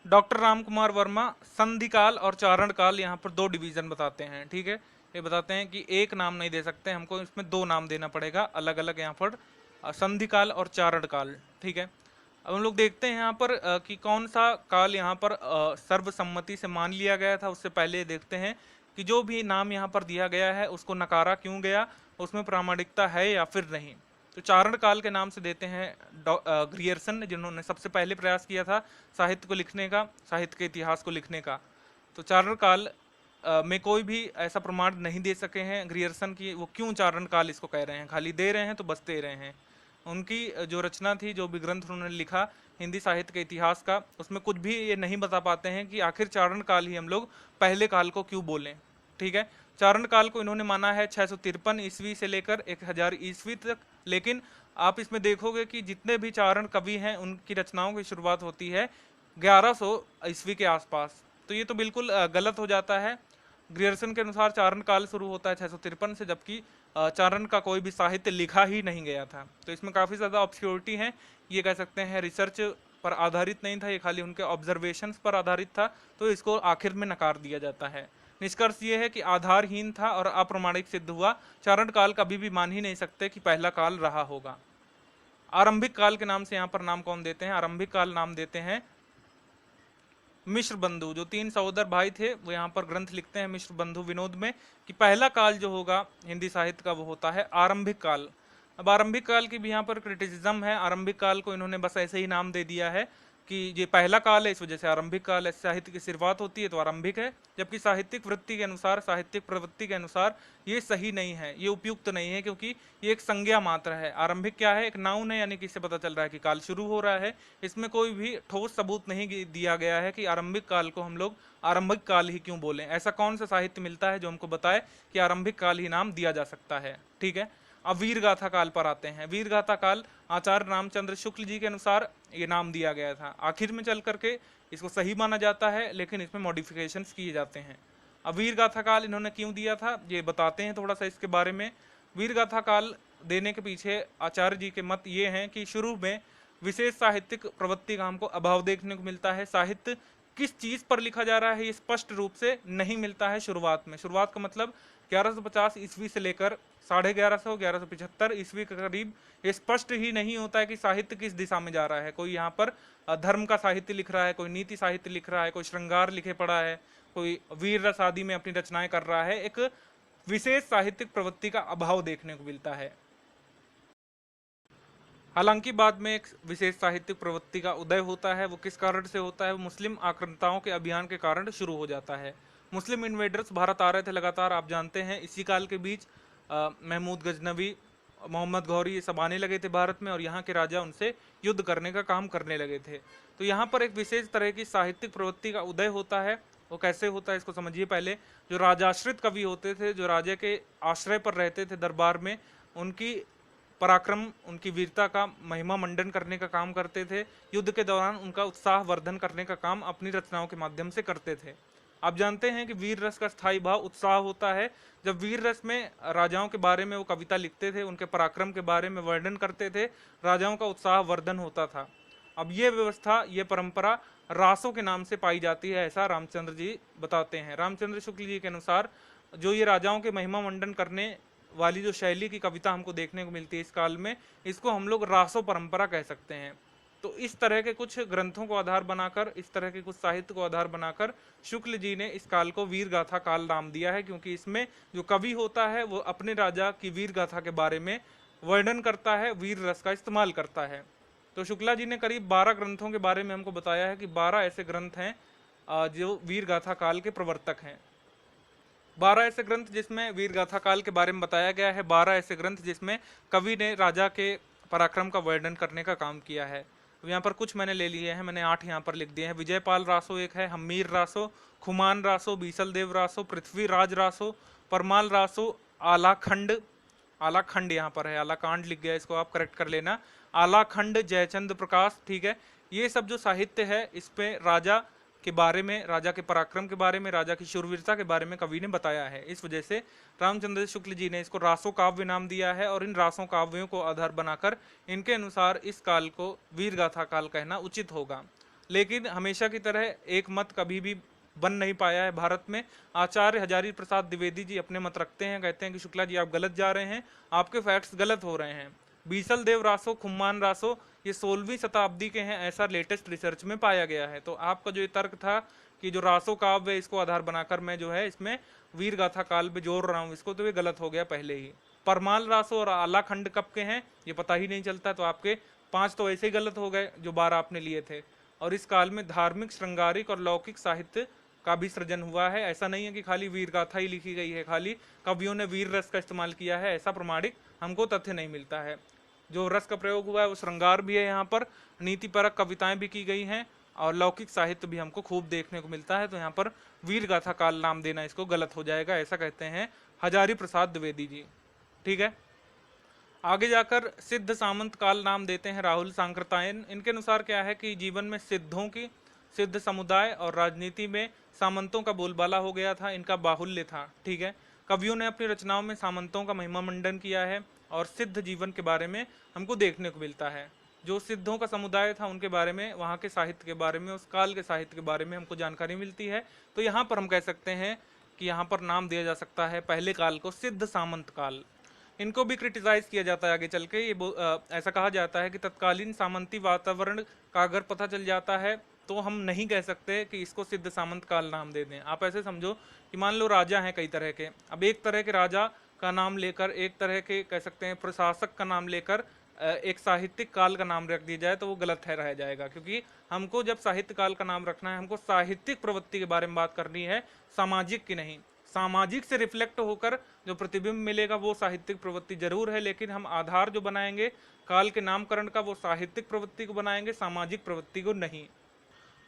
डॉक्टर राम कुमार वर्मा संधि काल और चारण काल यहाँ पर 2 डिवीजन बताते हैं, ठीक है। ये बताते हैं कि एक नाम नहीं दे सकते, हमको इसमें 2 नाम देना पड़ेगा अलग अलग यहाँ पर, संधि काल और चारण काल, ठीक है। अब हम लोग देखते हैं यहाँ पर कि कौन सा काल यहाँ पर सर्वसम्मति से मान लिया गया था। उससे पहले देखते हैं कि जो भी नाम यहाँ पर दिया गया है उसको नकारा क्यों गया, उसमें प्रामाणिकता है या फिर नहीं। तो चारण काल के नाम से देते हैं ग्रियर्सन ने, जिन्होंने सबसे पहले प्रयास किया था साहित्य को लिखने का, साहित्य के इतिहास को लिखने का। तो चारण काल में कोई भी ऐसा प्रमाण नहीं दे सके हैं ग्रियर्सन की, वो क्यों चारण काल इसको कह रहे हैं, खाली दे रहे हैं तो बस दे रहे हैं। उनकी जो रचना थी, जो भी ग्रंथ उन्होंने लिखा हिंदी साहित्य के इतिहास का, उसमें कुछ भी ये नहीं बता पाते हैं कि आखिर चारण काल ही हम लोग पहले काल को क्यों बोलें, ठीक है। चारण काल को इन्होंने माना है 653 ईस्वी से लेकर 1000 ईस्वी तक। लेकिन आप इसमें देखोगे कि जितने भी चारण कवि हैं उनकी रचनाओं की शुरुआत होती है 1100 ईस्वी के आसपास। तो ये तो बिल्कुल गलत हो जाता है। ग्रियर्सन के अनुसार चारण काल शुरू होता है 653 से, जबकि चारण का कोई भी साहित्य लिखा ही नहीं गया था। तो इसमें काफ़ी ज़्यादा ऑब्सक्योरिटी है, ये कह सकते हैं रिसर्च पर आधारित नहीं था, ये खाली उनके ऑब्जर्वेशंस पर आधारित था। तो इसको आखिर में नकार दिया जाता है। निष्कर्ष ये है कि आधारहीन था और अप्रमाणिक सिद्ध हुआ। चारण काल कभी भी मान ही नहीं सकते कि पहला काल रहा होगा। आरंभिक काल के नाम से यहाँ पर नाम कौन देते हैं, आरंभिक काल नाम देते हैं मिश्र बंधु। जो 3 सहोदर भाई थे वो यहाँ पर ग्रंथ लिखते हैं मिश्र बंधु विनोद में कि पहला काल जो होगा हिंदी साहित्य का वो होता है आरंभिक काल। अब आरंभिक काल की भी यहाँ पर क्रिटिसिज्म है। आरंभिक काल को इन्होंने बस ऐसे ही नाम दे दिया है कि ये पहला काल है, इस वजह से आरंभिक काल है। साहित्य की शुरुआत होती है तो आरंभिक है, जबकि साहित्यिक वृत्ति के अनुसार, साहित्यिक प्रवृत्ति के अनुसार ये सही नहीं है, ये उपयुक्त नहीं है, क्योंकि ये एक संज्ञा मात्र है। आरंभिक क्या है, एक नाउन है, यानी कि इससे पता चल रहा है कि काल शुरू हो रहा है। इसमें कोई भी ठोस सबूत नहीं दिया गया है कि आरंभिक काल को हम लोग आरंभिक काल ही क्यों बोलें। ऐसा कौन सा साहित्य मिलता है जो हमको बताए कि आरंभिक काल ही नाम दिया जा सकता है, ठीक है। अब वीर गाथा काल पर आते हैं। वीर गाथा काल आचार्य रामचंद्र शुक्ल जी के अनुसार ये नाम दिया गया था। आखिर में चल करके इसको सही माना जाता है, लेकिन इसमें मॉडिफिकेशंस किए जाते हैं। अब वीर गाथा काल इन्होंने क्यों दिया था ये बताते हैं थोड़ा सा इसके बारे में। वीर गाथा काल देने के पीछे आचार्य जी के मत ये हैं कि शुरू में विशेष साहित्यिक प्रवृत्ति का हमको अभाव देखने को मिलता है। साहित्य किस चीज पर लिखा जा रहा है ये स्पष्ट रूप से नहीं मिलता है शुरुआत में। शुरुआत का मतलब 1150 ईस्वी से लेकर 1150-1175 ईस्वी के करीब ये स्पष्ट ही नहीं होता है कि साहित्य किस दिशा में जा रहा है। कोई यहाँ पर धर्म का साहित्य लिख रहा है, कोई नीति साहित्य लिख रहा है, कोई श्रृंगार लिखे पड़ा है, कोई वीर रस आदि में अपनी रचनाएं कर रहा है। एक विशेष साहित्यिक प्रवृत्ति का अभाव देखने को मिलता है। हालांकि बाद में एक विशेष साहित्यिक प्रवृत्ति का उदय होता है। वो किस कारण से होता है? वो मुस्लिम आक्रांताओं के अभियान के कारण शुरू हो जाता है। मुस्लिम इन्वेडर्स भारत आ रहे थे लगातार, आप जानते हैं। इसी काल के बीच महमूद गजनवी, मोहम्मद गौरी, ये सब आने लगे थे भारत में, और यहाँ के राजा उनसे युद्ध करने का काम करने लगे थे। तो यहाँ पर एक विशेष तरह की साहित्यिक प्रवृत्ति का उदय होता है। वो कैसे होता है इसको समझिए पहले। जो राजाश्रित कवि होते थे, जो राजा के आश्रय पर रहते थे दरबार में, उनकी पराक्रम, उनकी वीरता का महिमा मंडन करने का काम करते थे। युद्ध के दौरान उनका उत्साह वर्धन करने का काम अपनी रचनाओं के माध्यम से करते थे। आप जानते हैं कि वीर रस का स्थायी भाव उत्साह होता है। जब वीर रस में राजाओं के बारे में वो कविता लिखते थे, उनके पराक्रम के बारे में वर्णन करते थे, राजाओं का उत्साह वर्धन होता था। अब ये व्यवस्था, ये परंपरा रासों के नाम से पाई जाती है, ऐसा रामचंद्र जी बताते हैं। रामचंद्र शुक्ल जी के अनुसार जो ये राजाओं के महिमा मंडन करने वाली जो शैली की कविता हमको देखने को मिलती है इस काल में, इसको हम लोग रासो परंपरा कह सकते हैं। तो इस तरह के कुछ ग्रंथों को आधार बनाकर, इस तरह के कुछ साहित्य को आधार बनाकर शुक्ल जी ने इस काल को वीर गाथा काल नाम दिया है, क्योंकि इसमें जो कवि होता है वो अपने राजा की वीर गाथा के बारे में वर्णन करता है, वीर रस का इस्तेमाल करता है। तो शुक्ला जी ने करीब 12 ग्रंथों के बारे में हमको बताया है कि 12 ऐसे ग्रंथ हैं जो वीर गाथा काल के प्रवर्तक हैं। 12 ऐसे ग्रंथ जिसमें वीर गाथा काल के बारे में बताया गया है, 12 ऐसे ग्रंथ जिसमें कवि ने राजा के पराक्रम का वर्णन करने का काम किया है। यहाँ पर कुछ मैंने ले लिए हैं, मैंने 8 यहाँ पर लिख दिए हैं। विजयपाल रासो एक है, हम्मीर रासो, खुमान रासो, बीसल देव रासो, पृथ्वीराज रासो, परमाल रासो, आलाखंड, आलाखंड यहाँ पर है, आलाकांड लिख गया, इसको आप करेक्ट कर लेना। आलाखंड, जयचंद प्रकाश, ठीक है। ये सब जो साहित्य है इस पे राजा के बारे में, राजा के पराक्रम के बारे में, राजा की शूरवीरता के बारे में कवि ने बताया है। इस वजह से रामचंद्र शुक्ल जी ने इसको रासो काव्य नाम दिया है, और इन रासों काव्यों को आधार बनाकर इनके अनुसार इस काल को वीर गाथा काल कहना उचित होगा। लेकिन हमेशा की तरह एक मत कभी भी बन नहीं पाया है भारत में। आचार्य हजारी प्रसाद द्विवेदी जी अपने मत रखते हैं, कहते हैं कि शुक्ला जी आप गलत जा रहे हैं, आपके फैक्ट्स गलत हो रहे हैं। बीसल देव रासो, खुम्मान रासो ये 16वीं शताब्दी के हैं, ऐसा लेटेस्ट रिसर्च में पाया गया है। तो आपका जो ये तर्क था कि जो रासो काव्य इसको आधार बनाकर मैं जो है इसमें वीर गाथा काल पे जोड़ रहा हूँ इसको, तो ये गलत हो गया पहले ही। परमाल रासो और आलाखंड कब के हैं ये पता ही नहीं चलता, तो आपके 5 तो ऐसे ही गलत हो गए जो 12 आपने लिए थे। और इस काल में धार्मिक, श्रृंगारिक और लौकिक साहित्य का भी सृजन हुआ है। ऐसा नहीं है कि खाली वीर गाथा ही लिखी गई है, खाली कवियों ने वीर रस का इस्तेमाल किया है, ऐसा प्रमाणिक हमको तथ्य नहीं मिलता है। जो रस का प्रयोग हुआ है वो श्रृंगार भी है, यहाँ पर नीतिपरक कविताएं भी की गई हैं, और लौकिक साहित्य भी हमको खूब देखने को मिलता है। तो यहाँ पर वीर गाथा काल नाम देना इसको गलत हो जाएगा, ऐसा कहते हैं हजारी प्रसाद द्विवेदी जी, ठीक है। आगे जाकर सिद्ध सामंत काल नाम देते हैं राहुल सांकृतायन। इनके अनुसार क्या है कि जीवन में सिद्धों की, सिद्ध समुदाय और राजनीति में सामंतों का बोलबाला हो गया था, इनका बाहुल्य था, ठीक है। कवियों ने अपनी रचनाओं में सामंतों का महिमा मंडन किया है, और सिद्ध जीवन के बारे में हमको देखने को मिलता है। जो सिद्धों का समुदाय था उनके बारे में, वहाँ के साहित्य के बारे में, उस काल के साहित्य के बारे में हमको जानकारी मिलती है। तो यहाँ पर हम कह सकते हैं कि यहाँ पर नाम दिया जा सकता है पहले काल को सिद्ध सामंत काल। इनको भी क्रिटिसाइज किया जाता है आगे चल के। ये ऐसा कहा जाता है कि तत्कालीन सामंती वातावरण का अगर पता चल जाता है तो हम नहीं कह सकते कि इसको सिद्ध सामंत काल नाम दे दें। आप ऐसे समझो कि मान लो राजा हैं कई तरह के, अब एक तरह के राजा का नाम लेकर, एक तरह के कह सकते हैं प्रशासक का नाम लेकर एक साहित्यिक काल का नाम रख दिया जाए तो वो गलत है, रह जाएगा। क्योंकि हमको जब साहित्य काल का नाम रखना है, हमको साहित्यिक प्रवृत्ति के बारे में बात करनी है, सामाजिक की नहीं। सामाजिक से रिफ्लेक्ट होकर जो प्रतिबिंब मिलेगा वो साहित्यिक प्रवृत्ति जरूर है, लेकिन हम आधार जो बनाएंगे काल के नामकरण का वो साहित्यिक प्रवृत्ति को बनाएंगे, सामाजिक प्रवृत्ति को नहीं।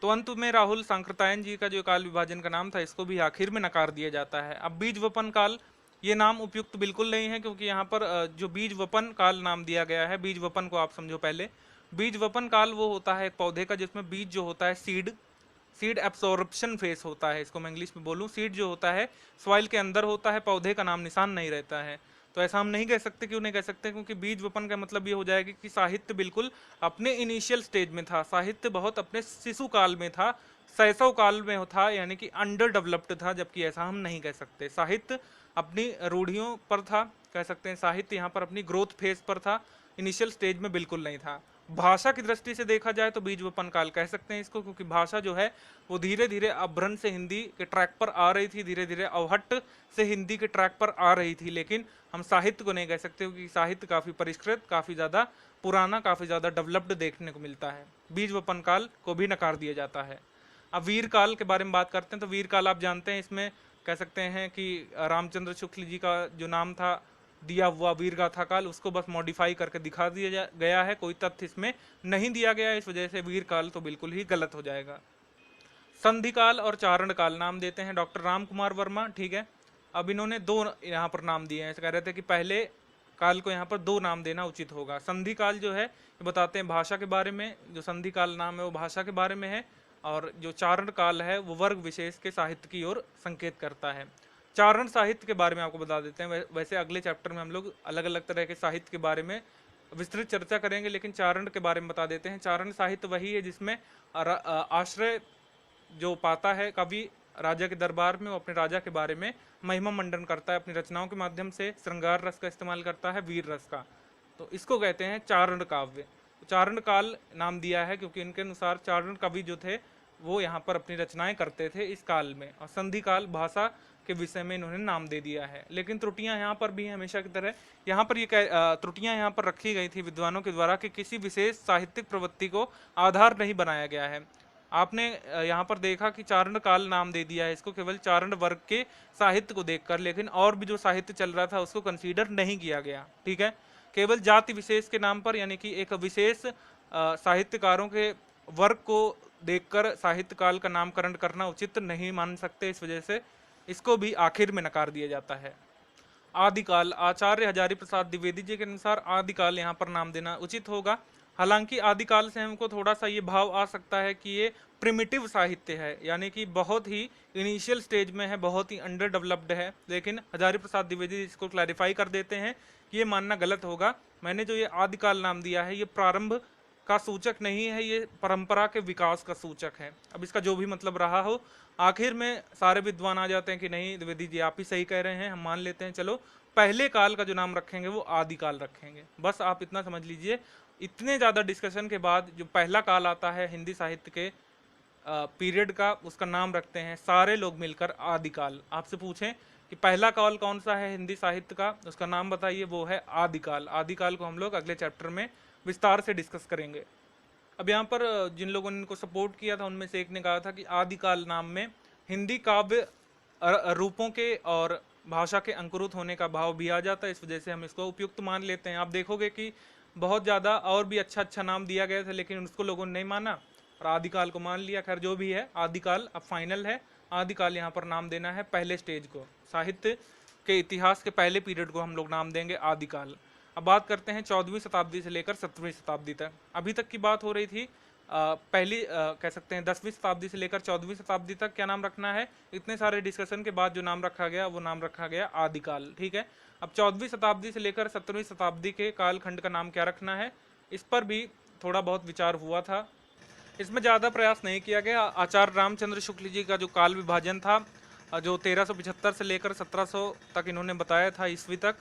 तो अंत में राहुल सांकृतायन जी का जो काल विभाजन का नाम था इसको भी आखिर में नकार दिया जाता है। अब बीज वपन काल, ये नाम उपयुक्त बिल्कुल नहीं है, क्योंकि यहाँ पर जो बीज वपन काल नाम दिया गया है, बीज वपन को आप समझो पहले। बीज वपन काल वो होता है एक पौधे का जिसमें बीज जो होता है सीड एब्सॉर्प्शन फेस होता है, इसको मैं इंग्लिश में बोलूँ, सीड जो होता है सॉइल के अंदर होता है, पौधे का नाम निशान नहीं रहता है। तो ऐसा हम नहीं कह सकते। क्यों नहीं कह सकते? क्योंकि बीज वपन का मतलब ये हो जाएगा कि साहित्य बिल्कुल अपने इनिशियल स्टेज में था, साहित्य बहुत अपने शिशु काल में था, शैशव काल में था, यानी कि अंडर डेवलप्ड था, जबकि ऐसा हम नहीं कह सकते। साहित्य अपनी रूढ़ियों पर था, कह सकते हैं साहित्य यहाँ पर अपनी ग्रोथ फेज पर था, इनिशियल स्टेज में बिल्कुल नहीं था। भाषा की दृष्टि से देखा जाए तो बीज वपन काल कह सकते हैं इसको, क्योंकि भाषा जो है वो धीरे धीरे अपभ्रंश से हिंदी के ट्रैक पर आ रही थी, धीरे धीरे अवहट्ट से हिंदी के ट्रैक पर आ रही थी। लेकिन हम साहित्य को नहीं कह सकते, क्योंकि साहित्य काफी परिष्कृत, काफी ज्यादा पुराना, काफी ज्यादा डेवलप्ड देखने को मिलता है। बीज वपन काल को भी नकार दिया जाता है। अब वीर काल के बारे में बात करते हैं तो वीर काल आप जानते हैं, इसमें कह सकते हैं कि रामचंद्र शुक्ल जी का जो नाम था दिया हुआ वीर गाथा काल, उसको बस मॉडिफाई करके दिखा दिया गया है, कोई तथ्य इसमें नहीं दिया गया है, इस वजह से वीर काल तो बिल्कुल ही गलत हो जाएगा। संधि काल और चारण काल नाम देते हैं डॉक्टर राम कुमार वर्मा, ठीक है। अब इन्होंने दो यहाँ पर नाम दिए हैं, कह रहे थे कि पहले काल को यहाँ पर दो नाम देना उचित होगा। संधि काल जो है ये बताते हैं भाषा के बारे में, जो संधि काल नाम है वो भाषा के बारे में है, और जो चारण काल है वो वर्ग विशेष के साहित्य की ओर संकेत करता है। चारण साहित्य के बारे में आपको बता देते हैं, वैसे अगले चैप्टर में हम लोग अलग अलग तरह के साहित्य के बारे में विस्तृत चर्चा करेंगे, लेकिन चारण के बारे में बता देते हैं। चारण साहित्य वही है जिसमें आश्रय जो पाता है कवि राजा के दरबार में, वो अपने राजा के बारे में महिमा मंडन करता है, अपनी रचनाओं के माध्यम से श्रृंगार रस का इस्तेमाल करता है, वीर रस का, तो इसको कहते हैं चारण काव्य। चारण काल नाम दिया है क्योंकि इनके अनुसार चारण कवि जो थे वो यहाँ पर अपनी रचनाएं करते थे इस काल में, और संधि काल भाषा के विषय में इन्होंने नाम दे दिया है। लेकिन त्रुटियां यहाँ पर भी हैं हमेशा की तरह। यहाँ पर ये त्रुटियां यहाँ पर रखी गई थी विद्वानों के द्वारा कि किसी विशेष साहित्यिक प्रवृत्ति को आधार नहीं बनाया गया है। आपने यहाँ पर देखा कि चारण काल नाम दे दिया है इसको केवल चारण वर्ग के साहित्य को देखकर, लेकिन और भी जो साहित्य चल रहा था उसको कंसीडर नहीं किया गया, ठीक है। केवल जाति विशेष के नाम पर, यानी कि एक विशेष साहित्यकारों के वर्ग को देखकर साहित्य काल का नामकरण करना उचित नहीं मान सकते, इस वजह से इसको भी आखिर में नकार दिया जाता है। आदिकाल, आचार्य हजारी प्रसाद द्विवेदी जी के अनुसार आदिकाल यहाँ पर नाम देना उचित होगा। हालांकि आदिकाल से हमको थोड़ा सा ये भाव आ सकता है कि ये प्रिमिटिव साहित्य है, यानी कि बहुत ही इनिशियल स्टेज में है, बहुत ही अंडर डेवलप्ड है, लेकिन हजारी प्रसाद द्विवेदी इसको क्लैरिफाई कर देते हैं कि ये मानना गलत होगा। मैंने जो ये आदिकाल नाम दिया है ये प्रारंभ का सूचक नहीं है, ये परंपरा के विकास का सूचक है। अब इसका जो भी मतलब रहा हो, आखिर में सारे विद्वान आ जाते हैं कि नहीं द्विवेदी जी आप ही सही कह रहे हैं, हम मान लेते हैं, चलो पहले काल का जो नाम रखेंगे वो आदिकाल रखेंगे। बस आप इतना समझ लीजिए, इतने ज़्यादा डिस्कशन के बाद जो पहला काल आता है हिंदी साहित्य के पीरियड का, उसका नाम रखते हैं सारे लोग मिलकर आदिकाल। आपसे पूछें कि पहला काल कौन सा है हिंदी साहित्य का, उसका नाम बताइए, वो है आदिकाल। आदिकाल को हम लोग अगले चैप्टर में विस्तार से डिस्कस करेंगे। अब यहाँ पर जिन लोगों ने इनको सपोर्ट किया था उनमें से एक ने कहा था कि आदिकाल नाम में हिंदी काव्य रूपों के और भाषा के अंकुरित होने का भाव भी आ जाता है, इस वजह से हम इसको उपयुक्त मान लेते हैं। आप देखोगे कि बहुत ज़्यादा और भी अच्छा अच्छा नाम दिया गया था, लेकिन उसको लोगों ने नहीं माना और आदिकाल को मान लिया। खैर जो भी है, आदिकाल अब फाइनल है। आदिकाल यहाँ पर नाम देना है पहले स्टेज को, साहित्य के इतिहास के पहले पीरियड को हम लोग नाम देंगे आदिकाल। अब बात करते हैं 14वीं शताब्दी से लेकर 17वीं शताब्दी तक। अभी तक की बात हो रही थी पहली कह सकते हैं 10वीं शताब्दी से लेकर 14वीं शताब्दी तक क्या नाम रखना है। इतने सारे डिस्कशन के बाद जो नाम रखा गया वो नाम रखा गया आदिकाल, ठीक है। अब 14वीं शताब्दी से लेकर 17वीं शताब्दी के कालखंड का नाम क्या रखना है, इस पर भी थोड़ा बहुत विचार हुआ था। इसमें ज़्यादा प्रयास नहीं किया गया। आचार्य रामचंद्र शुक्ल जी का जो काल विभाजन था, जो 1375 से लेकर 1700 तक इन्होंने बताया था ईस्वी तक,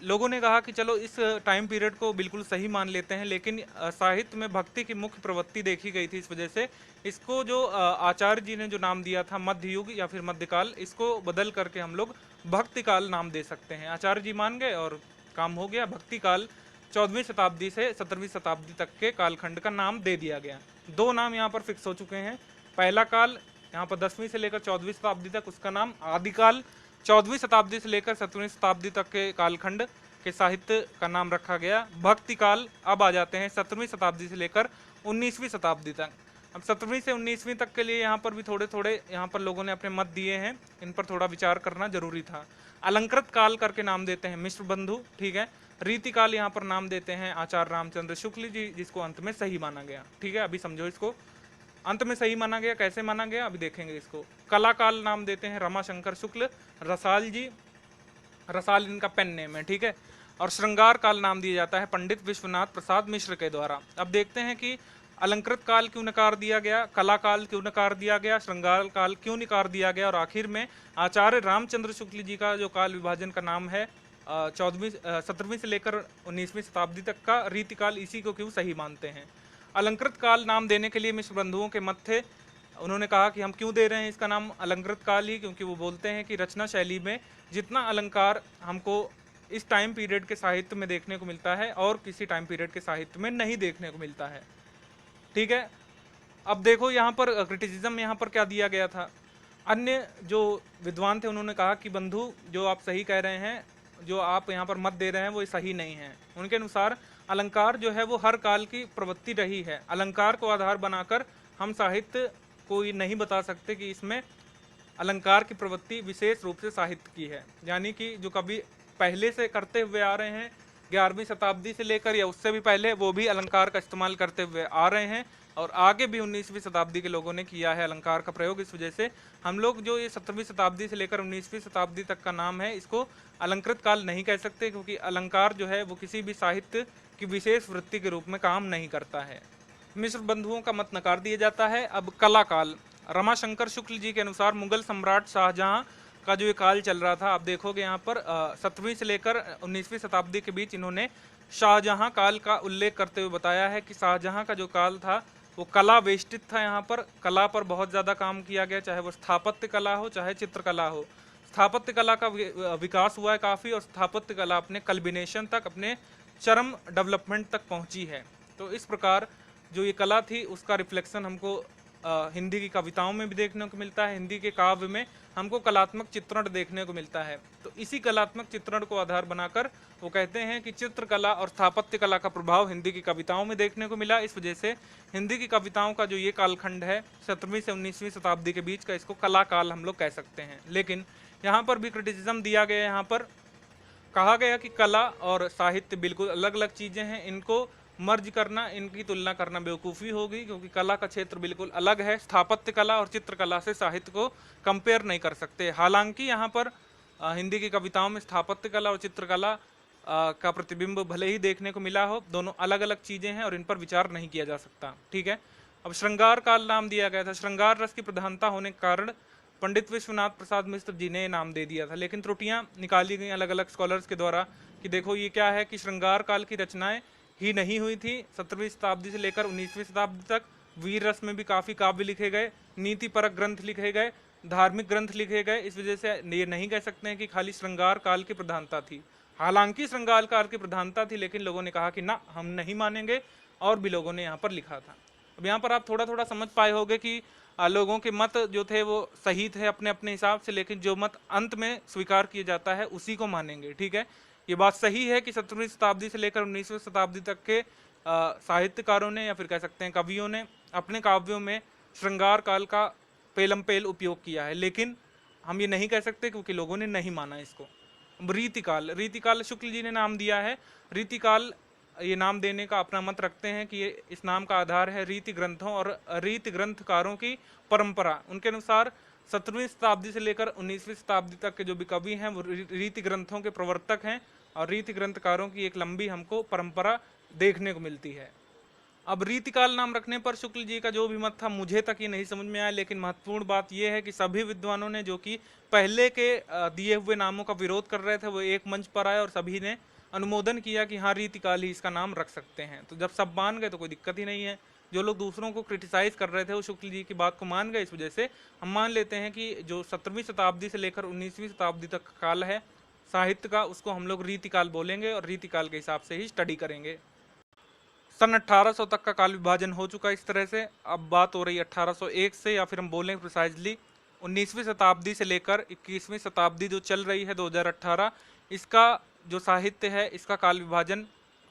लोगों ने कहा कि चलो इस टाइम पीरियड को बिल्कुल सही मान लेते हैं, लेकिन साहित्य में भक्ति की मुख्य प्रवृत्ति देखी गई थी, इस वजह से इसको जो आचार्य जी ने जो नाम दिया था मध्य युग या फिर मध्यकाल, इसको बदल करके हम लोग भक्ति काल नाम दे सकते हैं। आचार्य जी मान गए और काम हो गया। भक्ति काल 14वीं शताब्दी से 17वीं शताब्दी तक के कालखंड का नाम दे दिया गया। दो नाम यहाँ पर फिक्स हो चुके हैं। पहला काल यहाँ पर 10वीं से लेकर 14वीं शताब्दी तक, उसका नाम आदिकाल। 14वीं शताब्दी से लेकर 17वीं शताब्दी तक के कालखंड के साहित्य का नाम रखा गया भक्ति काल। अब आ जाते हैं 17वीं शताब्दी से लेकर 19वीं शताब्दी तक। अब 17वीं से 19वीं तक के लिए यहाँ पर भी थोड़े थोड़े यहाँ पर लोगों ने अपने मत दिए हैं, इन पर थोड़ा विचार करना जरूरी था। अलंकृत काल करके नाम देते हैं मिश्र बंधु, ठीक है। रीति काल यहाँ पर नाम देते हैं आचार्य रामचंद्र शुक्ल जी, जिसको अंत में सही माना गया, ठीक है। अभी समझो इसको, अंत में सही माना गया, कैसे माना गया अभी देखेंगे इसको। कला काल नाम देते हैं रमाशंकर शुक्ल रसाल जी, रसाल इनका पेन नेम है, ठीक है। और श्रृंगार काल नाम दिया जाता है पंडित विश्वनाथ प्रसाद मिश्र के द्वारा। अब देखते हैं कि अलंकृत काल क्यों नकार दिया गया, कला काल क्यों नकार दिया गया, श्रृंगार काल क्यों नकार दिया गया, और आखिर में आचार्य रामचंद्र शुक्ल जी का जो काल विभाजन का नाम है 14वीं 17वीं से लेकर 19वीं शताब्दी तक का रीतिकाल, इसी को क्यों सही मानते हैं। अलंकृत काल नाम देने के लिए मिश्र बंधुओं के मत थे। उन्होंने कहा कि हम क्यों दे रहे हैं इसका नाम अलंकृत काल ही, क्योंकि वो बोलते हैं कि रचना शैली में जितना अलंकार हमको इस टाइम पीरियड के साहित्य में देखने को मिलता है और किसी टाइम पीरियड के साहित्य में नहीं देखने को मिलता है। ठीक है, अब देखो यहाँ पर क्रिटिसिज्म यहाँ पर क्या दिया गया था। अन्य जो विद्वान थे उन्होंने कहा कि बंधु, जो आप सही कह रहे हैं, जो आप यहाँ पर मत दे रहे हैं वो सही नहीं है। उनके अनुसार अलंकार जो है वो हर काल की प्रवृत्ति रही है। अलंकार को आधार बनाकर हम साहित्य को ये नहीं बता सकते कि इसमें अलंकार की प्रवृत्ति विशेष रूप से साहित्य की है। यानी कि जो कवि पहले से करते हुए आ रहे हैं 11वीं शताब्दी से लेकर या उससे भी पहले, वो भी अलंकार का इस्तेमाल करते हुए आ रहे हैं और आगे भी 19वीं शताब्दी के लोगों ने किया है अलंकार का प्रयोग। इस वजह से हम लोग जो ये 17वीं शताब्दी से लेकर 19वीं शताब्दी तक का नाम है इसको अलंकृत काल नहीं कह सकते, क्योंकि अलंकार जो है वो किसी भी साहित्य की विशेष वृत्ति के रूप में काम नहीं करता है। मिश्र बंधुओं का मत नकार दिया जाता है। अब कला काल, रमाशंकर शुक्ल जी के अनुसार मुगल सम्राट शाहजहां का जो ये काल चल रहा था, आप देखोगे यहाँ पर 17वीं से लेकर 19वीं शताब्दी के बीच इन्होंने शाहजहां काल का उल्लेख करते हुए बताया है कि शाहजहां का जो काल था वो कला वेष्टित था। यहाँ पर कला पर बहुत ज़्यादा काम किया गया, चाहे वो स्थापत्य कला हो चाहे चित्रकला हो। स्थापत्य कला का विकास हुआ है काफ़ी, और स्थापत्य कला अपने कल्बिनेशन तक, अपने चरम डेवलपमेंट तक पहुंची है। तो इस प्रकार जो ये कला थी उसका रिफ्लेक्शन हमको हिंदी की कविताओं में भी देखने को मिलता है। हिंदी के काव्य में हमको कलात्मक चित्रण देखने को मिलता है। तो इसी कलात्मक चित्रण को आधार बनाकर वो कहते हैं कि चित्रकला और स्थापत्य कला का प्रभाव हिंदी की कविताओं में देखने को मिला। इस वजह से हिंदी की कविताओं का जो ये कालखंड है 17वीं से 19वीं शताब्दी के बीच का, इसको कला काल हम लोग कह सकते हैं। लेकिन यहाँ पर भी क्रिटिसिज्म दिया गया है। यहाँ पर कहा गया कि कला और साहित्य बिल्कुल अलग अलग चीज़ें हैं, इनको मर्ज करना, इनकी तुलना करना बेवकूफ़ी होगी, क्योंकि कला का क्षेत्र बिल्कुल अलग है। स्थापत्य कला और चित्रकला से साहित्य को कंपेयर नहीं कर सकते। हालांकि यहाँ पर हिंदी की कविताओं में स्थापत्य कला और चित्रकला का प्रतिबिंब भले ही देखने को मिला हो, दोनों अलग अलग चीज़ें हैं और इन पर विचार नहीं किया जा सकता। ठीक है, अब श्रृंगार काल नाम दिया गया था। श्रृंगार रस की प्रधानता होने के कारण पंडित विश्वनाथ प्रसाद मिश्र जी ने नाम दे दिया था, लेकिन त्रुटियां निकाली गई अलग अलग स्कॉलर्स के द्वारा कि देखो ये क्या है कि श्रृंगार काल की रचनाएं ही नहीं हुई थी। 17वीं शताब्दी से लेकर 19वीं शताब्दी तक वीर रस में भी काफ़ी काव्य लिखे गए, नीति परक ग्रंथ लिखे गए, धार्मिक ग्रंथ लिखे गए। इस वजह से ये नहीं कह सकते हैं कि खाली श्रृंगार काल की प्रधानता थी। हालांकि श्रृंगार काल की प्रधानता थी, लेकिन लोगों ने कहा कि ना, हम नहीं मानेंगे, और भी लोगों ने यहाँ पर लिखा था। अब यहाँ पर आप थोड़ा थोड़ा समझ पाए होंगे कि लोगों के मत जो थे वो सही थे अपने अपने हिसाब से, लेकिन जो मत अंत में स्वीकार किया जाता है उसी को मानेंगे। ठीक है, ये बात सही है कि 17वीं शताब्दी से लेकर 19वीं शताब्दी तक के साहित्यकारों ने या फिर कह सकते हैं कवियों ने अपने काव्यों में श्रृंगार काल का पेलम पेल उपयोग किया है, लेकिन हम ये नहीं कह सकते क्योंकि लोगों ने नहीं माना इसको। रीतिकाल, रीतिकाल शुक्ल जी ने नाम दिया है। रीतिकाल ये नाम देने का अपना मत रखते हैं कि ये इस नाम का आधार है रीति ग्रंथों और रीति ग्रंथकारों की परंपरा। उनके अनुसार 17वीं शताब्दी से लेकर 19वीं शताब्दी तक के जो भी कवि हैं वो रीति ग्रंथों के प्रवर्तक हैं, और रीति ग्रंथकारों की एक लंबी हमको परंपरा देखने को मिलती है। अब रीतिकाल नाम रखने पर शुक्ल जी का जो भी मत था मुझे तक ये नहीं समझ में आया, लेकिन महत्वपूर्ण बात यह है कि सभी विद्वानों ने जो कि पहले के दिए हुए नामों का विरोध कर रहे थे वो एक मंच पर आए और सभी ने अनुमोदन किया कि हाँ, रीतिकाल ही इसका नाम रख सकते हैं। तो जब सब मान गए तो कोई दिक्कत ही नहीं है। जो लोग दूसरों को क्रिटिसाइज कर रहे थे वो शुक्ल जी की बात को मान गए, इस वजह से हम मान लेते हैं कि जो 17वीं शताब्दी से लेकर 19वीं शताब्दी तक का काल है साहित्य का, उसको हम लोग रीतिकाल बोलेंगे और रीतिकाल के हिसाब से ही स्टडी करेंगे। सन 1800 तक का काल विभाजन हो चुका इस तरह से। अब बात हो रही है 1801 से, या फिर हम बोलें प्रिसाइजली 19वीं शताब्दी से लेकर 21वीं शताब्दी जो चल रही है 2018, इसका जो साहित्य है इसका काल विभाजन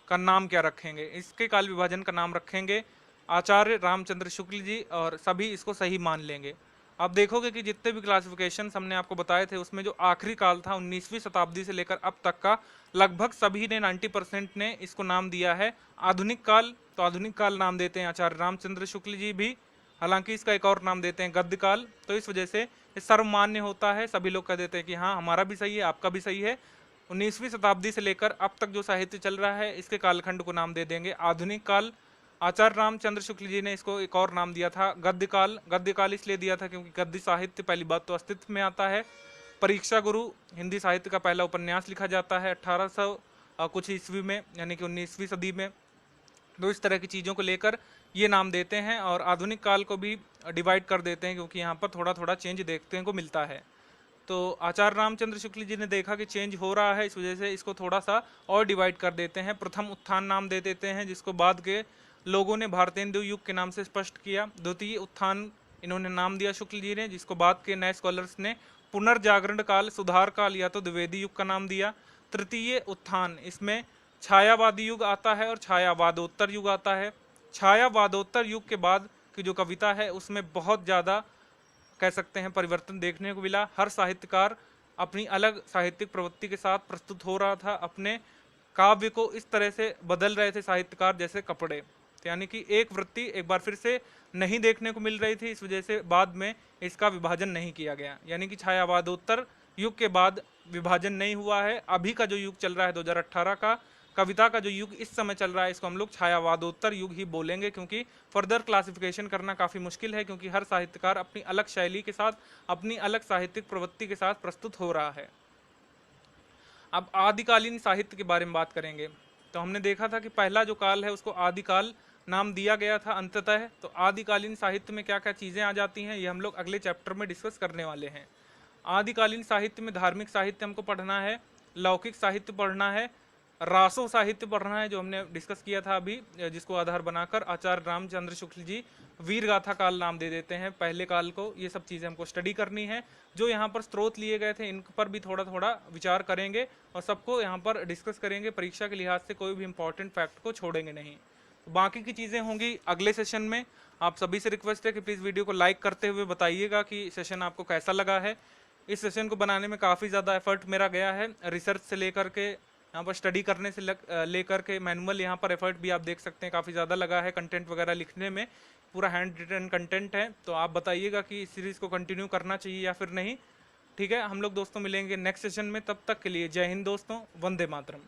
का नाम क्या रखेंगे। इसके काल विभाजन का नाम रखेंगे आचार्य रामचंद्र शुक्ल जी, और सभी इसको सही मान लेंगे। आप देखोगे कि जितने भी क्लासिफिकेशन हमने आपको बताए थे उसमें जो आखिरी काल था 19वीं शताब्दी से लेकर अब तक का, लगभग सभी ने 90% ने इसको नाम दिया है आधुनिक काल। तो आधुनिक काल नाम देते हैं आचार्य रामचंद्र शुक्ल जी भी, हालांकि इसका एक और नाम देते हैं गद्य काल। तो इस वजह से ये सर्वमान्य होता है, सभी लोग कह देते हैं कि हाँ, हमारा भी सही है, आपका भी सही है। 19वीं शताब्दी से लेकर अब तक जो साहित्य चल रहा है इसके कालखंड को नाम दे देंगे आधुनिक काल। आचार्य रामचंद्र शुक्ल जी ने इसको एक और नाम दिया था गद्य काल। गद्य काल इसलिए दिया था क्योंकि गद्य साहित्य पहली बात तो अस्तित्व में आता है, परीक्षा गुरु हिंदी साहित्य का पहला उपन्यास लिखा जाता है 1800 कुछ ईस्वी में, यानी कि 19वीं सदी में। तो इस तरह की चीज़ों को लेकर ये नाम देते हैं और आधुनिक काल को भी डिवाइड कर देते हैं, क्योंकि यहाँ पर थोड़ा थोड़ा चेंज देखने को मिलता है। तो आचार्य रामचंद्र शुक्ल जी ने देखा कि चेंज हो रहा है, इस वजह से इसको थोड़ा सा और डिवाइड कर देते हैं। प्रथम उत्थान नाम दे देते हैं, जिसको बाद के लोगों ने भारतेंदु युग के नाम से स्पष्ट किया। द्वितीय उत्थान इन्होंने नाम दिया शुक्ल जी ने, जिसको बाद के नए स्कॉलर्स ने पुनर्जागरण काल, सुधार काल या तो द्विवेदी युग का नाम दिया। तृतीय उत्थान, इसमें छायावादी युग आता है और छायावादोत्तर युग आता है। छायावादोत्तर युग के बाद की जो कविता है उसमें बहुत ज़्यादा कह सकते हैं परिवर्तन देखने को मिला। हर साहित्यकार अपनी अलग साहित्यिक प्रवृत्ति के साथ प्रस्तुत हो रहा था, अपने काव्य को इस तरह से बदल रहे थे साहित्यकार जैसे कपड़े। तो यानी कि एक वृत्ति एक बार फिर से नहीं देखने को मिल रही थी, इस वजह से बाद में इसका विभाजन नहीं किया गया। यानी कि छायावादोत्तर युग के बाद विभाजन नहीं हुआ है। अभी का जो युग चल रहा है 2018 का कविता का जो युग इस समय चल रहा है, इसको हम लोग छायावादोत्तर युग ही बोलेंगे, क्योंकि फर्दर क्लासिफिकेशन करना काफ़ी मुश्किल है, क्योंकि हर साहित्यकार अपनी अलग शैली के साथ, अपनी अलग साहित्यिक प्रवृत्ति के साथ प्रस्तुत हो रहा है। अब आदिकालीन साहित्य के बारे में बात करेंगे। तो हमने देखा था कि पहला जो काल है उसको आदिकाल नाम दिया गया था अंततः। तो आदिकालीन साहित्य में क्या क्या चीज़ें आ जाती हैं, ये हम लोग अगले चैप्टर में डिस्कस करने वाले हैं। आदिकालीन साहित्य में धार्मिक साहित्य हमको पढ़ना है, लौकिक साहित्य पढ़ना है, रासो साहित्य पढ़ना है, जो हमने डिस्कस किया था अभी, जिसको आधार बनाकर आचार्य रामचंद्र शुक्ल जी वीर गाथा काल नाम दे देते हैं पहले काल को। ये सब चीज़ें हमको स्टडी करनी है। जो यहाँ पर स्रोत लिए गए थे इन पर भी थोड़ा थोड़ा विचार करेंगे और सबको यहाँ पर डिस्कस करेंगे। परीक्षा के लिहाज से कोई भी इंपॉर्टेंट फैक्ट को छोड़ेंगे नहीं। बाकी की चीज़ें होंगी अगले सेशन में। आप सभी से रिक्वेस्ट है कि प्लीज़ वीडियो को लाइक करते हुए बताइएगा कि सेशन आपको कैसा लगा है। इस सेशन को बनाने में काफ़ी ज़्यादा एफर्ट मेरा गया है, रिसर्च से लेकर के यहाँ पर स्टडी करने से लेकर के मैनुअल, यहाँ पर एफर्ट भी आप देख सकते हैं काफ़ी ज़्यादा लगा है। कंटेंट वगैरह लिखने में पूरा हैंड रिटन कंटेंट है। तो आप बताइएगा कि इस सीरीज़ को कंटिन्यू करना चाहिए या फिर नहीं। ठीक है, हम लोग दोस्तों मिलेंगे नेक्स्ट सेशन में। तब तक के लिए जय हिंद दोस्तों, वंदे मातरम।